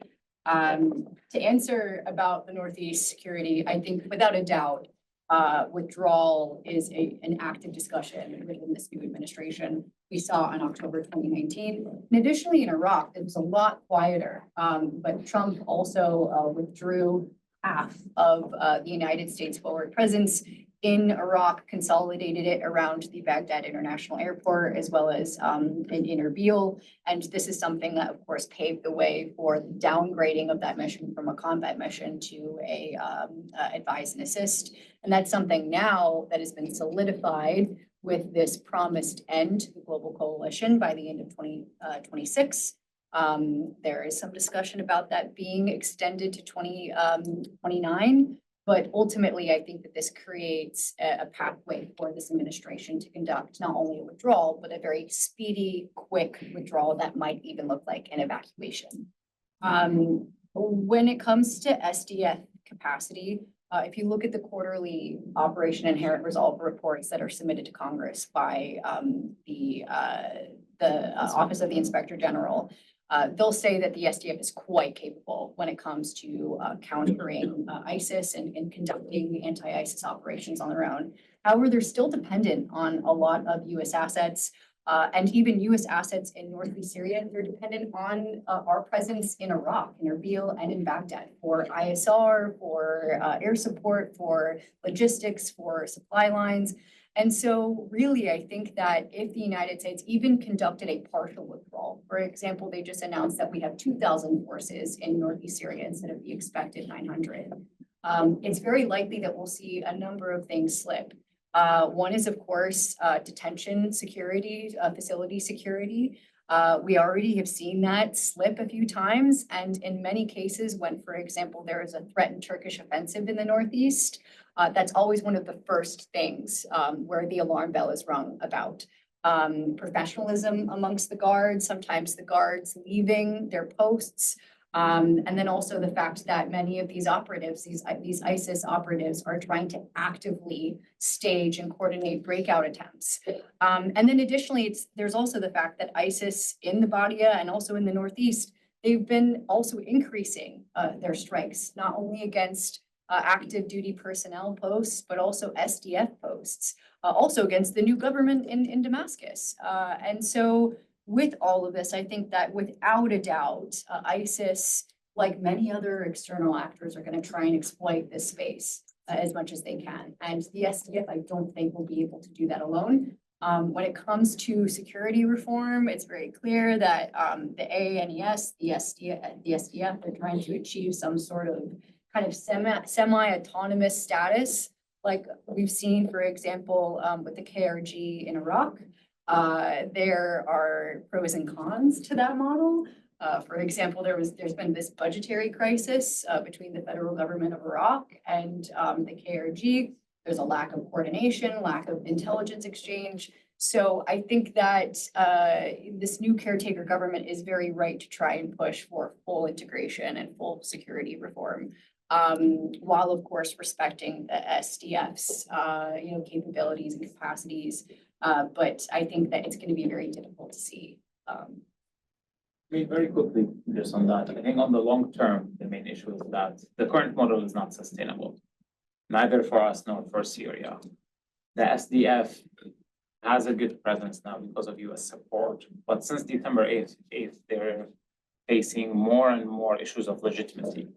To answer about the Northeast security, I think without a doubt, withdrawal is an active discussion within this new administration. We saw in October 2019. And additionally, in Iraq, it was a lot quieter. But Trump also withdrew half of the United States forward presence in Iraq, consolidated it around the Baghdad International Airport, as well as in Erbil. And this is something that, of course, paved the way for the downgrading of that mission from a combat mission to a advise and assist. And that's something now that has been solidified with this promised end to the global coalition by the end of 2026. There is some discussion about that being extended to 2029. But ultimately, I think that this creates a pathway for this administration to conduct not only a withdrawal, but a very speedy, quick withdrawal that might even look like an evacuation. When it comes to SDF capacity, if you look at the quarterly Operation Inherent Resolve reports that are submitted to Congress by the Office of the Inspector General, they'll say that the SDF is quite capable when it comes to countering ISIS and conducting anti-ISIS operations on their own. However, they're still dependent on a lot of U.S. assets and even U.S. assets in Northeast Syria. They're dependent on our presence in Iraq, in Erbil, and in Baghdad for ISR, for air support, for logistics, for supply lines. And so really, I think that if the United States even conducted a partial withdrawal, for example, they just announced that we have 2,000 forces in Northeast Syria instead of the expected 900. It's very likely that we'll see a number of things slip. One is, of course, detention security, facility security. We already have seen that slip a few times. And in many cases, when, for example, there is a threatened Turkish offensive in the Northeast, that's always one of the first things where the alarm bell is rung about. Professionalism amongst the guards, sometimes the guards leaving their posts. And then also the fact that many of these operatives, these ISIS operatives, are trying to actively stage and coordinate breakout attempts. And then additionally, there's also the fact that ISIS in the Badia and also in the Northeast, they've been also increasing their strikes, not only against active duty personnel posts, but also SDF posts, also against the new government in Damascus. And so with all of this, I think that without a doubt, ISIS, like many other external actors, are going to try and exploit this space as much as they can. And the SDF, I don't think, will be able to do that alone. When it comes to security reform, it's very clear that the ANES, the SDF, they're trying to achieve some sort of kind of semi-autonomous status, like we've seen, for example, with the KRG in Iraq. There are pros and cons to that model. For example, there's been this budgetary crisis between the federal government of Iraq and the KRG. There's a lack of coordination, lack of intelligence exchange. So I think that this new caretaker government is very right to try and push for full integration and full security reform, while of course respecting the SDF's capabilities and capacities. But I think that it's going to be very difficult to see. Very quickly, just on that, I think on the long term, the main issue is that the current model is not sustainable, neither for us nor for Syria. The SDF has a good presence now because of US support, but since December 8th, they're facing more and more issues of legitimacy.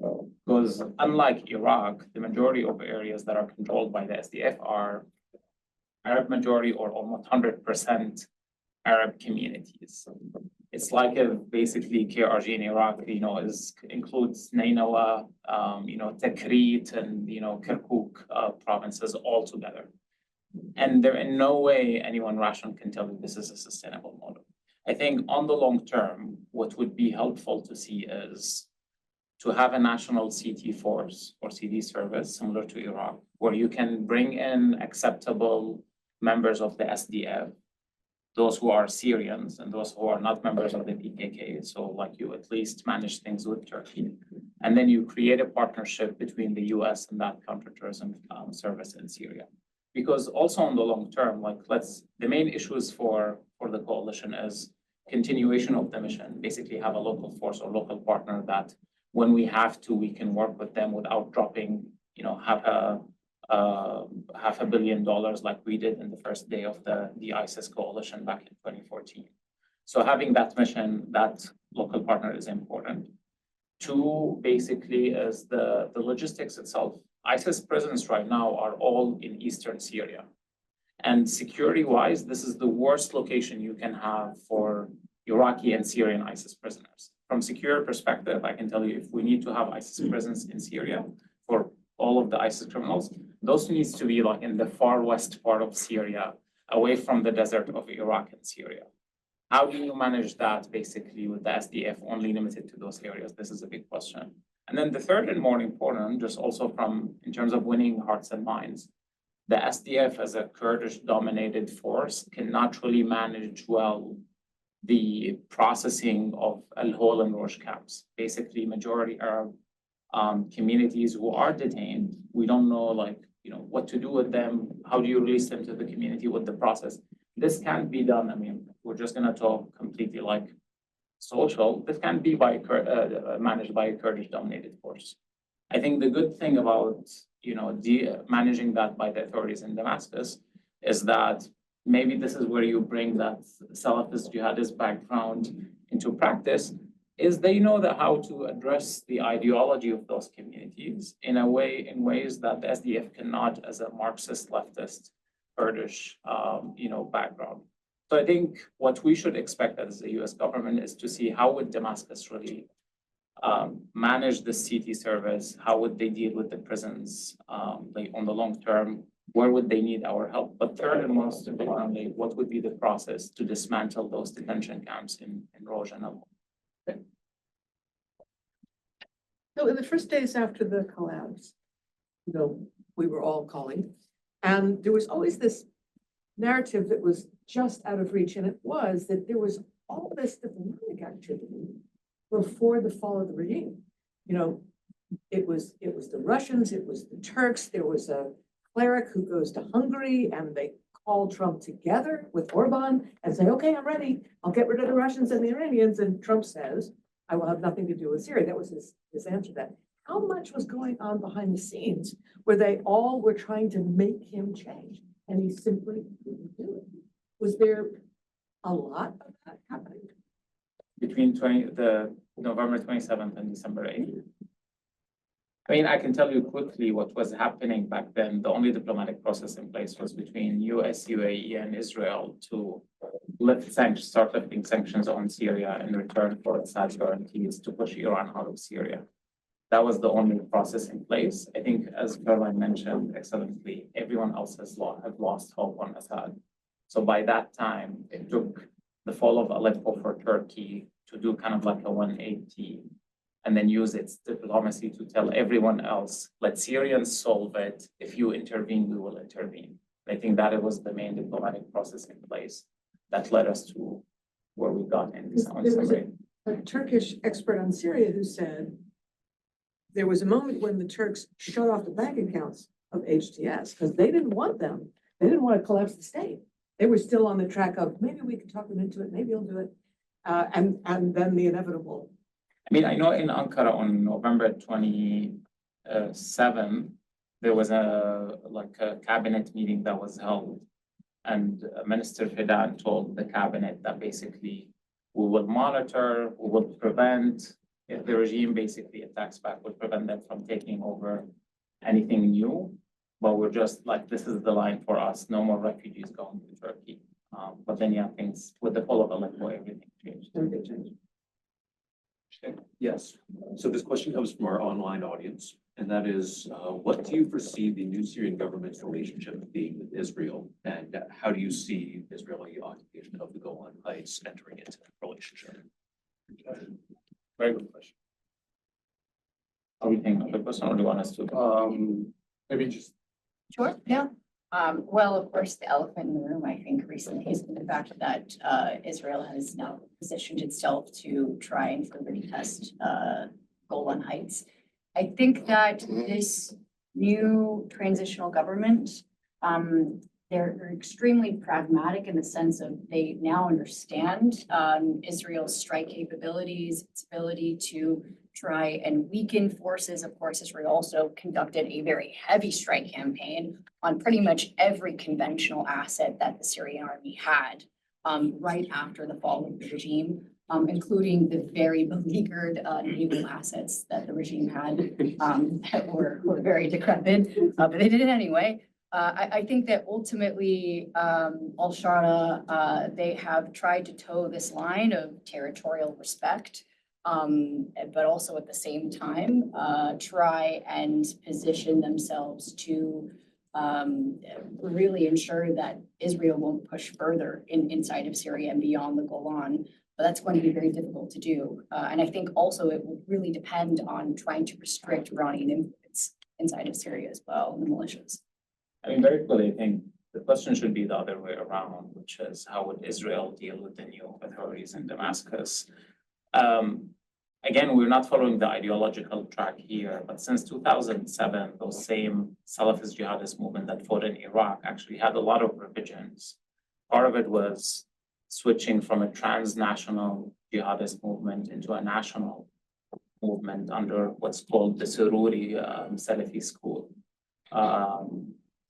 Because unlike Iraq, the majority of areas that are controlled by the SDF are Arab majority or almost 100% Arab communities. It's like basically KRG in Iraq, includes Nainawa, Tikrit and, Kirkuk provinces all together. And there in no way anyone rational can tell you this is a sustainable model. I think on the long term, what would be helpful to see is to have a national CT force or CD service similar to Iraq where you can bring in acceptable members of the SDF, those who are Syrians and those who are not members of the PKK. So like you at least manage things with Turkey. And then you create a partnership between the US and that counterterrorism service in Syria. Because also in the long term, like the main issues for the coalition is continuation of the mission, basically have a local force or local partner that when we have to, we can work with them without dropping, $500 million like we did in the first day of the ISIS coalition back in 2014. So having that mission, that local partner is important. Two, basically, is the logistics itself. ISIS prisons right now are all in eastern Syria. And security-wise, this is the worst location you can have for Iraqi and Syrian ISIS prisoners. From security perspective, I can tell you if we need to have ISIS prisons in Syria for all of the ISIS criminals, those needs to be like in the far west part of Syria, away from the desert of Iraq and Syria. How do you manage that basically with the SDF only limited to those areas? This is a big question. And then the third and more important, just also in terms of winning hearts and minds, the SDF as a Kurdish dominated force can naturally manage well the processing of Al-Hol and Rosh camps, basically majority Arab communities who are detained. We don't know what to do with them. How do you release them to the community with the process? This can't be done. I mean, we're just going to talk completely like social. This can't be managed by a Kurdish dominated force. I think the good thing about managing that by the authorities in Damascus is that maybe this is where you bring that Salafist jihadist background into practice, is they know how to address the ideology of those communities in ways that the SDF cannot as a Marxist leftist Kurdish background. So I think what we should expect as the US government is to see how would Damascus really manage the CT service, how would they deal with the prisons on the long term, where would they need our help? But third and most importantly, what would be the process to dismantle those detention camps in Roj and Aleppo? So in the first days after the collapse, we were all calling, and there was always this narrative that was just out of reach, and it was that there was all this diplomatic activity before the fall of the regime. It was the Russians, it was the Turks, there was a cleric who goes to Hungary, and they call Trump together with Orban and say, okay, I'm ready. I'll get rid of the Russians and the Iranians. And Trump says, I will have nothing to do with Syria. That was his answer to that. How much was going on behind the scenes where they all were trying to make him change and he simply couldn't do it? Was there a lot of that happening? Between the November 27th and December 8th. I mean, I can tell you quickly what was happening back then. The only diplomatic process in place was between US, UAE, and Israel to start lifting sanctions on Syria in return for Assad's guarantees to push Iran out of Syria. That was the only process in place. I think, as Caroline mentioned excellently, everyone else had lost hope on Assad. So by that time, it took the fall of Aleppo for Turkey to do kind of like a 180 and then use its diplomacy to tell everyone else, let Syrians solve it. If you intervene, we will intervene. I think that it was the main diplomatic process in place that led us to where we got in December. There was a Turkish expert on Syria who said there was a moment when the Turks shut off the bank accounts of HTS because they didn't want them. They didn't want to collapse the state. They were still on the track of maybe we can talk them into it, maybe he'll do it. And then the inevitable. I mean, I know in Ankara on November 27, there was a cabinet meeting that was held, and Minister Fidan told the cabinet that basically we will monitor, we will prevent, if the regime basically attacks back, we'll prevent them from taking over anything new. But we're just like, this is the line for us, no more refugees going to Turkey. But then, yeah, things with the fall of Aleppo, everything changed. Yes. So this question comes from our online audience, and that is, what do you perceive the new Syrian government's relationship being with Israel, and how do you see Israeli occupation of the Golan Heights entering into that relationship? Very good question. Are we thinking of the question, or do you want us to? Maybe just Sure, yeah. Well, of course, the elephant in the room, I think, recently has been the fact that Israel has now positioned itself to try and further test Golan Heights. I think that this new transitional government, they're extremely pragmatic in the sense of they now understand Israel's strike capabilities, its ability to try and weaken forces. Of course, Israel also conducted a very heavy strike campaign on pretty much every conventional asset that the Syrian army had right after the fall of the regime, including the very beleaguered naval assets that the regime had that were very decrepit, but they did it anyway. I think that ultimately, al-Shara, they have tried to toe this line of territorial respect, but also at the same time, try and position themselves to really ensure that Israel won't push further inside of Syria and beyond the Golan. But that's going to be very difficult to do. And I think also it will really depend on trying to restrict Iranian influence inside of Syria as well, and the militias. I mean, very clearly, I think the question should be the other way around, which is how would Israel deal with the new authorities in Damascus? Again, we're not following the ideological track here, but since 2007, those same Salafist jihadist movement that fought in Iraq actually had a lot of revisions. Part of it was switching from a transnational jihadist movement into a national movement under what's called the Sururi Salafi school.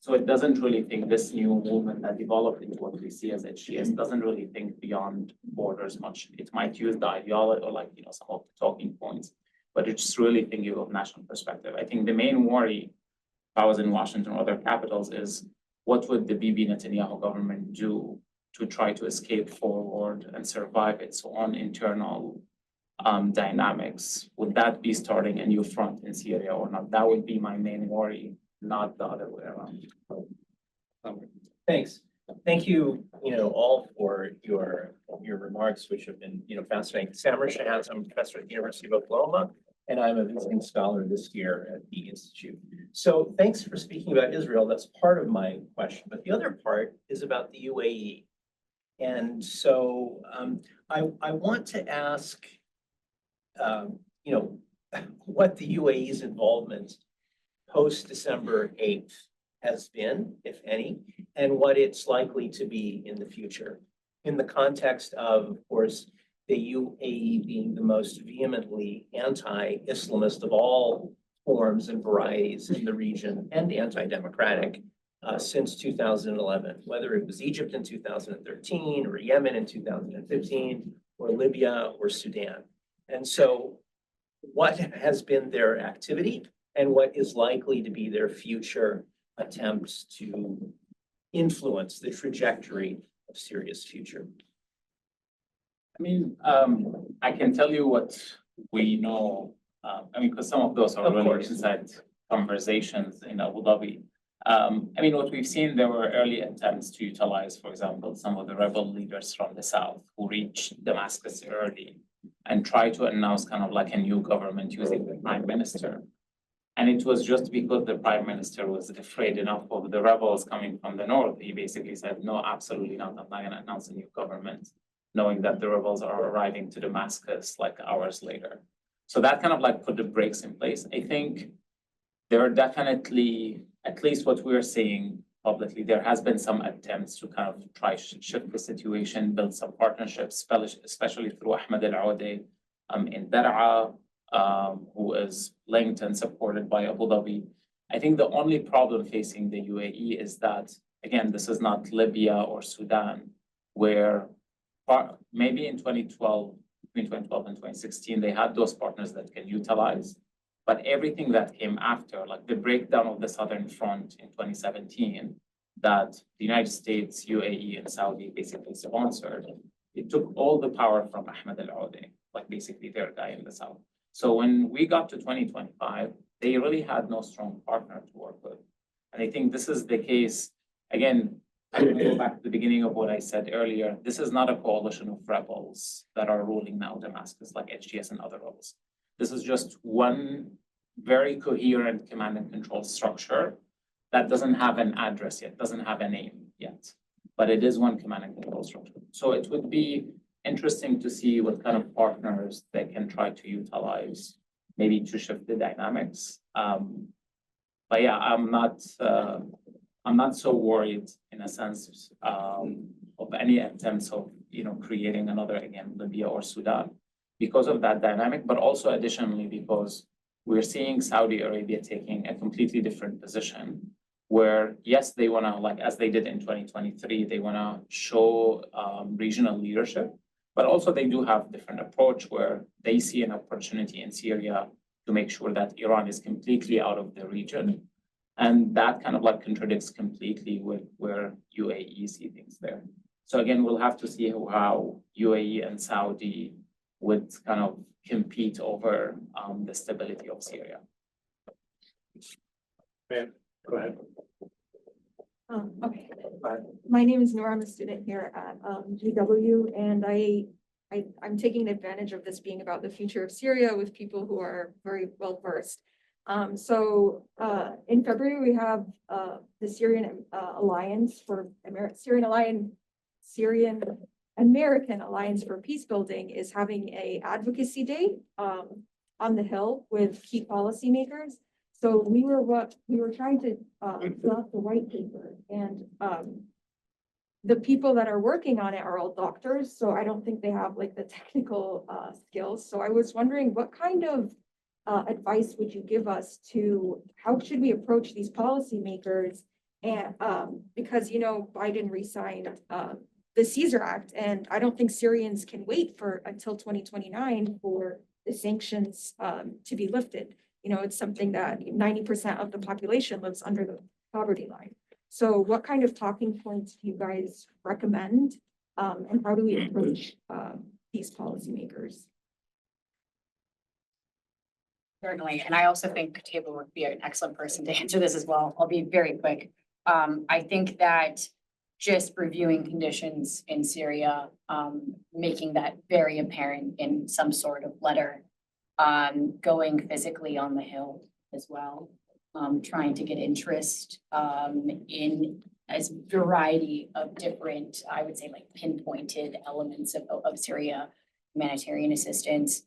So it doesn't really think this new movement that developed into what we see as HTS doesn't really think beyond borders much. It might use the ideology or some of the talking points, but it's really thinking of national perspective. I think the main worry, if I was in Washington or other capitals, is what would the Bibi Netanyahu government do to try to escape forward and survive its own internal dynamics? Would that be starting a new front in Syria or not? That would be my main worry, not the other way around. Thanks. Thank you, all for your remarks, which have been, fascinating. Samer Shahaz, I'm a professor at the University of Oklahoma, and I'm a visiting scholar this year at the Institute. So thanks for speaking about Israel. That's part of my question, but the other part is about the UAE. And so I want to ask, what the UAE's involvement post-December 8th has been, if any, and what it's likely to be in the future, in the context of course, the UAE being the most vehemently anti-Islamist of all forms and varieties in the region and anti-democratic since 2011, whether it was Egypt in 2013 or Yemen in 2015 or Libya or Sudan. And so what has been their activity and what is likely to be their future attempts to influence the trajectory of Syria's future? I mean, I can tell you what we know. Because some of those are really inside conversations in Abu Dhabi. What we've seen, there were early attempts to utilize, for example, some of the rebel leaders from the south who reached Damascus early and try to announce kind of like a new government using the prime minister. And it was just because the prime minister was afraid enough of the rebels coming from the north. He basically said, no, absolutely not. I'm not going to announce a new government, knowing that the rebels are arriving to Damascus like hours later. So that kind of like put the brakes in place. I think there are definitely, at least what we're seeing publicly, there has been some attempts to kind of try shift the situation, build some partnerships, especially through Ahmed al-Audi in Dar'a, who is linked and supported by Abu Dhabi. I think the only problem facing the UAE is that, again, this is not Libya or Sudan, where maybe in 2012, between 2012 and 2016, they had those partners that can utilize. But everything that came after, like the breakdown of the Southern Front in 2017, that the United States, UAE, and Saudi basically sponsored, it took all the power from Ahmed al-Audi, like basically their guy in the South. So when we got to 2025, they really had no strong partner to work with. And I think this is the case, again, I'm going to go back to the beginning of what I said earlier. This is not a coalition of rebels that are ruling now Damascus, like HTS and other rebels. This is just one very coherent command and control structure that doesn't have an address yet, doesn't have a name yet, but it is one command and control structure. So it would be interesting to see what kind of partners they can try to utilize, maybe to shift the dynamics. But yeah, I'm not so worried in a sense of any attempts of creating another again Libya or Sudan because of that dynamic, but also additionally because we're seeing Saudi Arabia taking a completely different position where, yes, they want to, like as they did in 2023, they want to show regional leadership, but also they do have a different approach where they see an opportunity in Syria to make sure that Iran is completely out of the region. And that kind of like contradicts completely with where UAE see things there. So again, we'll have to see how UAE and Saudi would kind of compete over the stability of Syria. Man, go ahead. Okay. My name is Nora. I'm a student here at GW, and I'm taking advantage of this being about the future of Syria with people who are very well versed. In February, we have the Syrian Alliance for Syrian American Alliance for Peace Building is having a advocacy day on the Hill with key policymakers. So we were trying to draft the white paper, and the people that are working on it are all doctors, so I don't think they have like the technical skills. So I was wondering what kind of advice would you give us to how should we approach these policymakers? And because Biden re-signed the Caesar Act, and I don't think Syrians can wait until 2029 for the sanctions to be lifted. It's something that 90% of the population lives under the poverty line. So what kind of talking points do you guys recommend? And how do we approach these policymakers? Certainly, and I also think Qutaiba would be an excellent person to answer this as well. I'll be very quick. I think that just reviewing conditions in Syria, making that very apparent in some sort of letter, going physically on the Hill as well, trying to get interest in as variety of different, I would say like pinpointed elements of Syria, humanitarian assistance,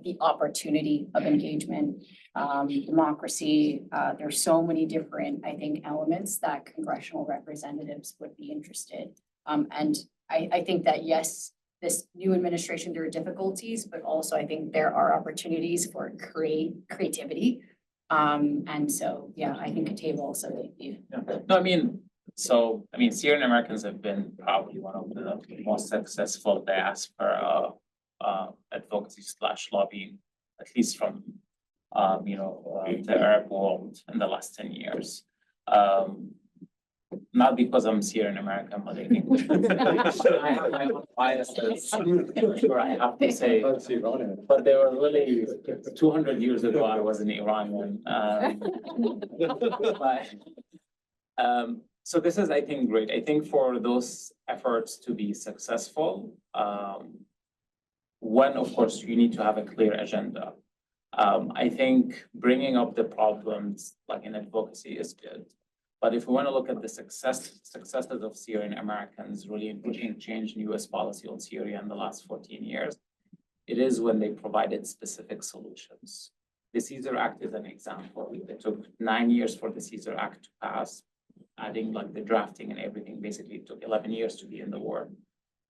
the opportunity of engagement, democracy. There's so many different, I think, elements that congressional representatives would be interested. And I think that, yes, this new administration, there are difficulties, but also I think there are opportunities for creativity. And so, yeah, I think Qutaiba also would be. No, Syrian Americans have been probably one of the most successful diaspora advocacy / lobbying, at least from the Arab world in the last 10 years. Not because I'm Syrian American, but I think I have my own biases, sure I have to say. But they were really 200 years ago, I was an Iranian. So this is, I think, great. I think for those efforts to be successful, one, of course, you need to have a clear agenda. I think bringing up the problems like in advocacy is good. But if we want to look at the successes of Syrian Americans really bringing change in US policy on Syria in the last 14 years, it is when they provided specific solutions. The Caesar Act is an example. It took 9 years for the Caesar Act to pass, adding like the drafting and everything. Basically, it took 11 years to be in the war.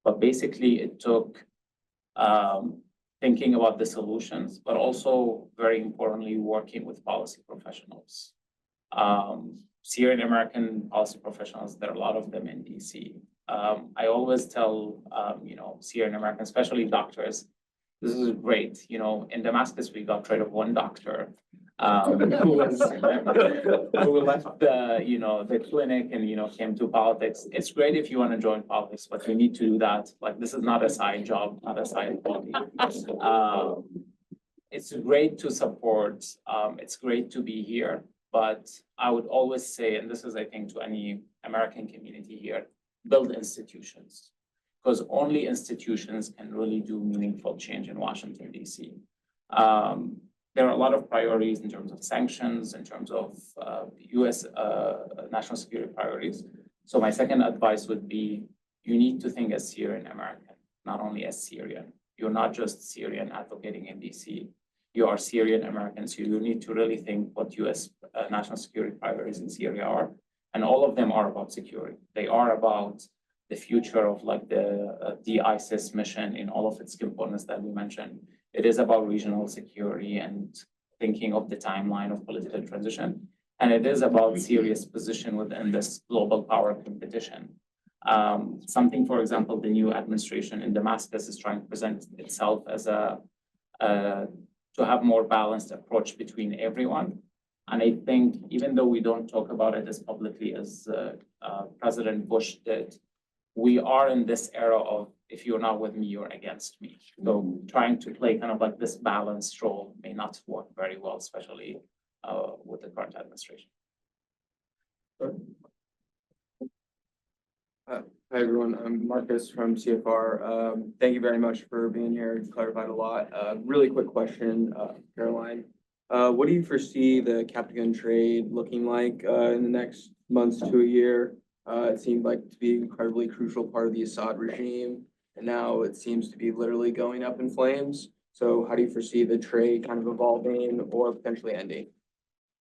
But basically, it took thinking about the solutions, but also very importantly, working with policy professionals. Syrian American policy professionals, there are a lot of them in DC. I always tell, Syrian American, especially doctors, this is great. In Damascus, we got rid of one doctor who left the clinic and came to politics. It's great if you want to join politics, but you need to do that. Like, this is not a side job, not a side hobby. It's great to support. It's great to be here. But I would always say, and this is, I think, to any American community here, build institutions, because only institutions can really do meaningful change in Washington, D.C. there are a lot of priorities in terms of sanctions, in terms of US national security priorities. So my second advice would be, you need to think as Syrian American, not only as Syrian. You're not just Syrian advocating in DC. You are Syrian American, so you need to really think what US national security priorities in Syria are. And all of them are about security. They are about the future of like the ISIS mission in all of its components that we mentioned. It is about regional security and thinking of the timeline of political transition. And it is about Syria's position within this global power competition. Something, for example, the new administration in Damascus is trying to present itself as to have more balanced approach between everyone. And I think even though we don't talk about it as publicly as President Bush did, we are in this era of, if you're not with me, you're against me. So trying to play kind of like this balanced role may not work very well, especially with the current administration. Hi, everyone. I'm Marcus from CFR. Thank you very much for being here. You clarified a lot. Really quick question, Caroline. What do you foresee the Captagon trade looking like in the next months to a year? It seemed like to be an incredibly crucial part of the Assad regime, and now it seems to be literally going up in flames. So how do you foresee the trade kind of evolving or potentially ending?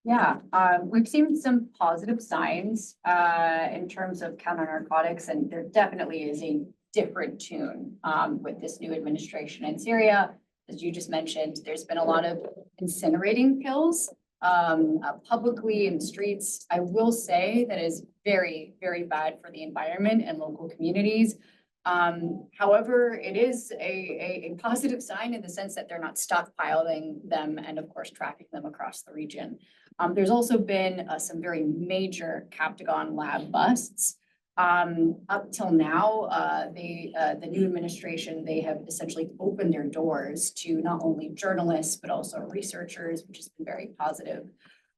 Yeah, we've seen some positive signs in terms of counter narcotics, and there definitely is a different tune with this new administration in Syria. As you just mentioned, there's been a lot of incinerating pills publicly in streets. I will say that is very, very bad for the environment and local communities. However, it is a positive sign in the sense that they're not stockpiling them and of course tracking them across the region. There's also been some very major Captagon lab busts. Up till now, the new administration, they have essentially opened their doors to not only journalists, but also researchers, which has been very positive.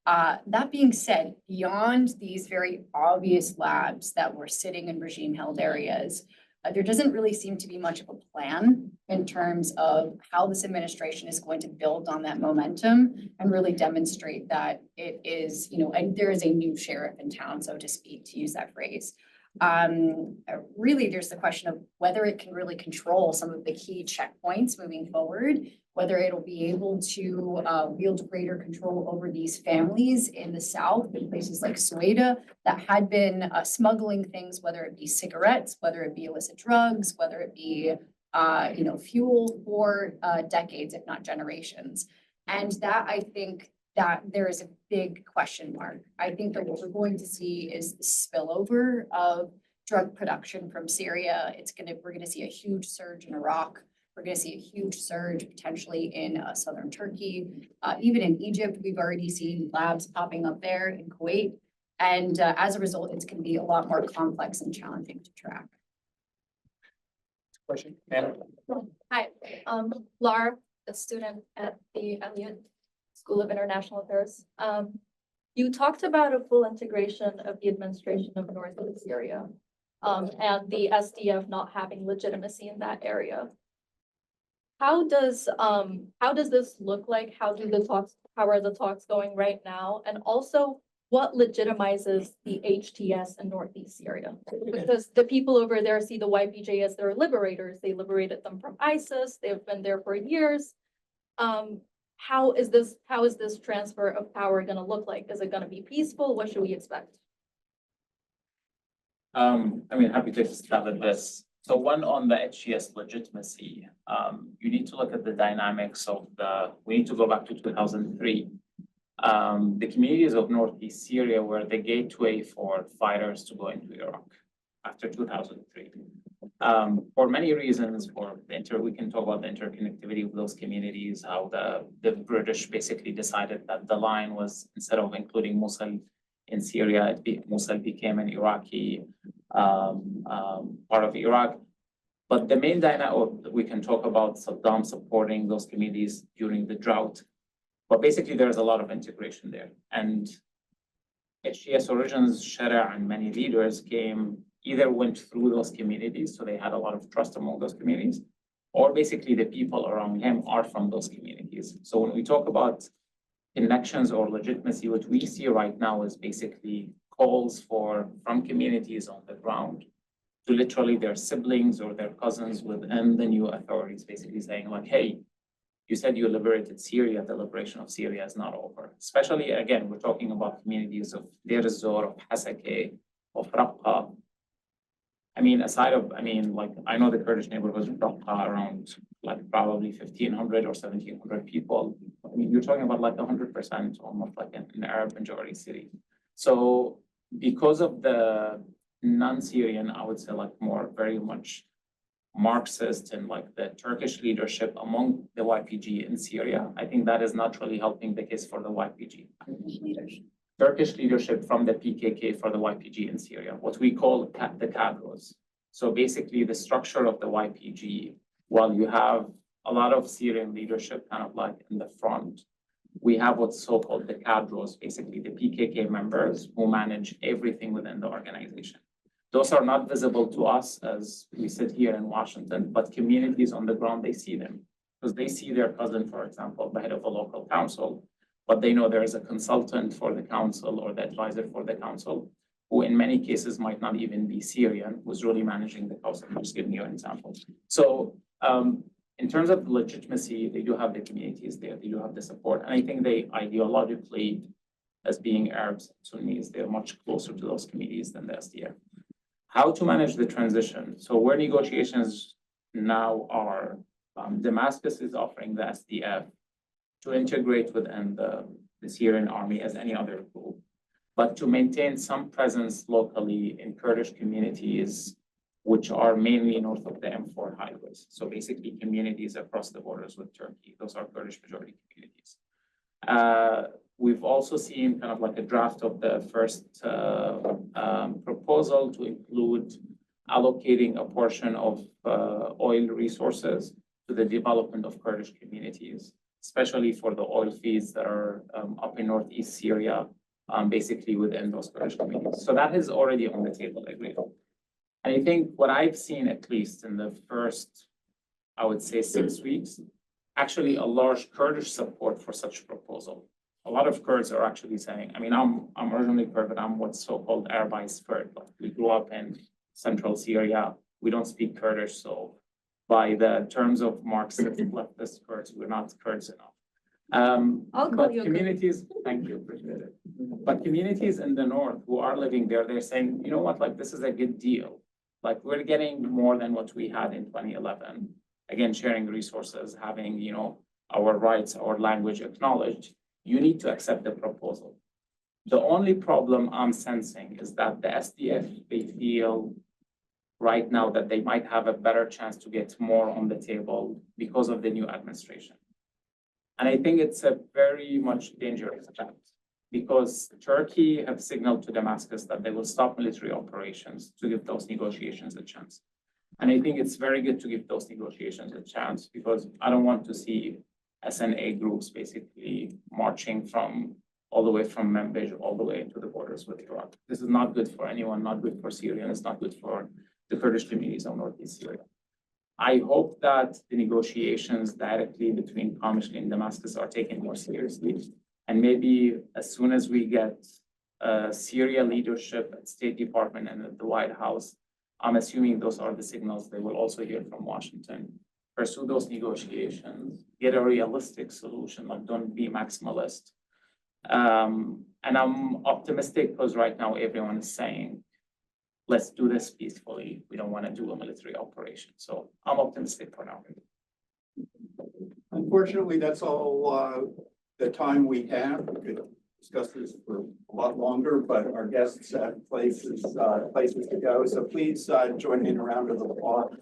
That being said, beyond these very obvious labs that were sitting in regime-held areas, there doesn't really seem to be much of a plan in terms of how this administration is going to build on that momentum and really demonstrate that it is, and there is a new sheriff in town, so to speak, to use that phrase. Really, there's the question of whether it can really control some of the key checkpoints moving forward, whether it'll be able to wield greater control over these families in the south, in places like Sueda, that had been smuggling things, whether it be cigarettes, whether it be illicit drugs, whether it be fuel for decades, if not generations. And that, I think, that there is a big question mark. I think that what we're going to see is the spillover of drug production from Syria. We're gonna see a huge surge in Iraq. We're gonna see a huge surge potentially in southern Turkey. Even in Egypt, we've already seen labs popping up there in Kuwait. And as a result, it's gonna be a lot more complex and challenging to track. Question? Hi, Laura, a student at the Elliott School of International Affairs. You talked about a full integration of the administration of northern Syria and the SDF not having legitimacy in that area. How does this look like? How are the talks going right now? And also, what legitimizes the HTS in Northeast Syria? Because the people over there see the YPJ as their liberators. They liberated them from ISIS. They've been there for years. How is this transfer of power going to look like? Is it going to be peaceful? What should we expect? Happy to start with this. So one, on the HTS legitimacy, you need to look at the dynamics of we need to go back to 2003. The communities of Northeast Syria were the gateway for fighters to go into Iraq after 2003. For many reasons, we can talk about the interconnectivity of those communities, how the British basically decided that the line was, instead of including Mosul in Syria, Mosul became an Iraqi part of Iraq. But the main dynamic, we can talk about Saddam supporting those communities during the drought. But basically, there's a lot of integration there. And HTS origins, Sharia, and many leaders either went through those communities, so they had a lot of trust among those communities, or basically the people around him are from those communities. So when we talk about connections or legitimacy, what we see right now is basically calls from communities on the ground to literally their siblings or their cousins within the new authorities, basically saying like, hey, you said you liberated Syria, the liberation of Syria is not over. Especially, again, we're talking about communities of Deir ez-Zor, of Hasakeh, of Raqqa. I mean, like, I know the Kurdish neighborhoods of Raqqa around like probably 1,500 or 1,700 people. I mean, you're talking about like 100%, almost like an Arab majority city. So because of the non-Syrian, I would say like more very much Marxist and like the Turkish leadership among the YPG in Syria, I think that is not really helping the case for the YPG. Turkish leadership from the PKK for the YPG in Syria, what we call the cadres. So basically the structure of the YPG, while you have a lot of Syrian leadership kind of like in the front, we have what's so-called the cadres, basically the PKK members who manage everything within the organization. Those are not visible to us as we sit here in Washington, but communities on the ground, they see them because they see their cousin, for example, the head of a local council, but they know there is a consultant for the council or the advisor for the council, who in many cases might not even be Syrian, who's really managing the council. I'm just giving you an example. So in terms of legitimacy, they do have the communities there, they do have the support. And I think they ideologically, as being Arabs and Sunnis, they're much closer to those communities than the SDF. How to manage the transition? So where negotiations now are, Damascus is offering the SDF to integrate within the Syrian army as any other group, but to maintain some presence locally in Kurdish communities, which are mainly north of the M4 highways. So basically communities across the borders with Turkey. Those are Kurdish majority communities. We've also seen kind of like a draft of the first proposal to include allocating a portion of oil resources to the development of Kurdish communities, especially for the oil fields that are up in northeast Syria, basically within those Kurdish communities. So that is already on the table, I agree. And I think what I've seen, at least in the first, I would say 6 weeks, actually a large Kurdish support for such proposal. A lot of Kurds are actually saying, I mean, I'm originally Kurd, but I'm what's so-called Arabized Kurd. Like we grew up in central Syria. We don't speak Kurdish, so by the terms of Marxist leftist Kurds, we're not Kurds enough. I'll call But you a communities, thank you, appreciate it. But communities in the north who are living there, they're saying, you know what, like this is a good deal. Like we're getting more than what we had in 2011. Again, sharing resources, having, you know, our rights, our language acknowledged. You need to accept the proposal. The only problem I'm sensing is that the SDF, they feel right now that they might have a better chance to get more on the table because of the new administration. And I think it's a very much dangerous attempt because Turkey have signaled to Damascus that they will stop military operations to give those negotiations a chance. And I think it's very good to give those negotiations a chance because I don't want to see SNA groups basically marching from all the way from Manbij all the way into the borders with Iraq. This is not good for anyone, not good for Syrians, not good for the Kurdish communities of northeast Syria. I hope that the negotiations directly between Qamishli and Damascus are taken more seriously. And maybe as soon as we get Syria leadership at State Department and at the White House, I'm assuming those are the signals they will also hear from Washington. Pursue those negotiations, get a realistic solution, like don't be maximalist. And I'm optimistic because right now everyone is saying, let's do this peacefully. We don't want to do a military operation. So I'm optimistic for now. Unfortunately, that's all the time we have. We could discuss this for a lot longer, but our guests have places to go. So please join me in a round of applause.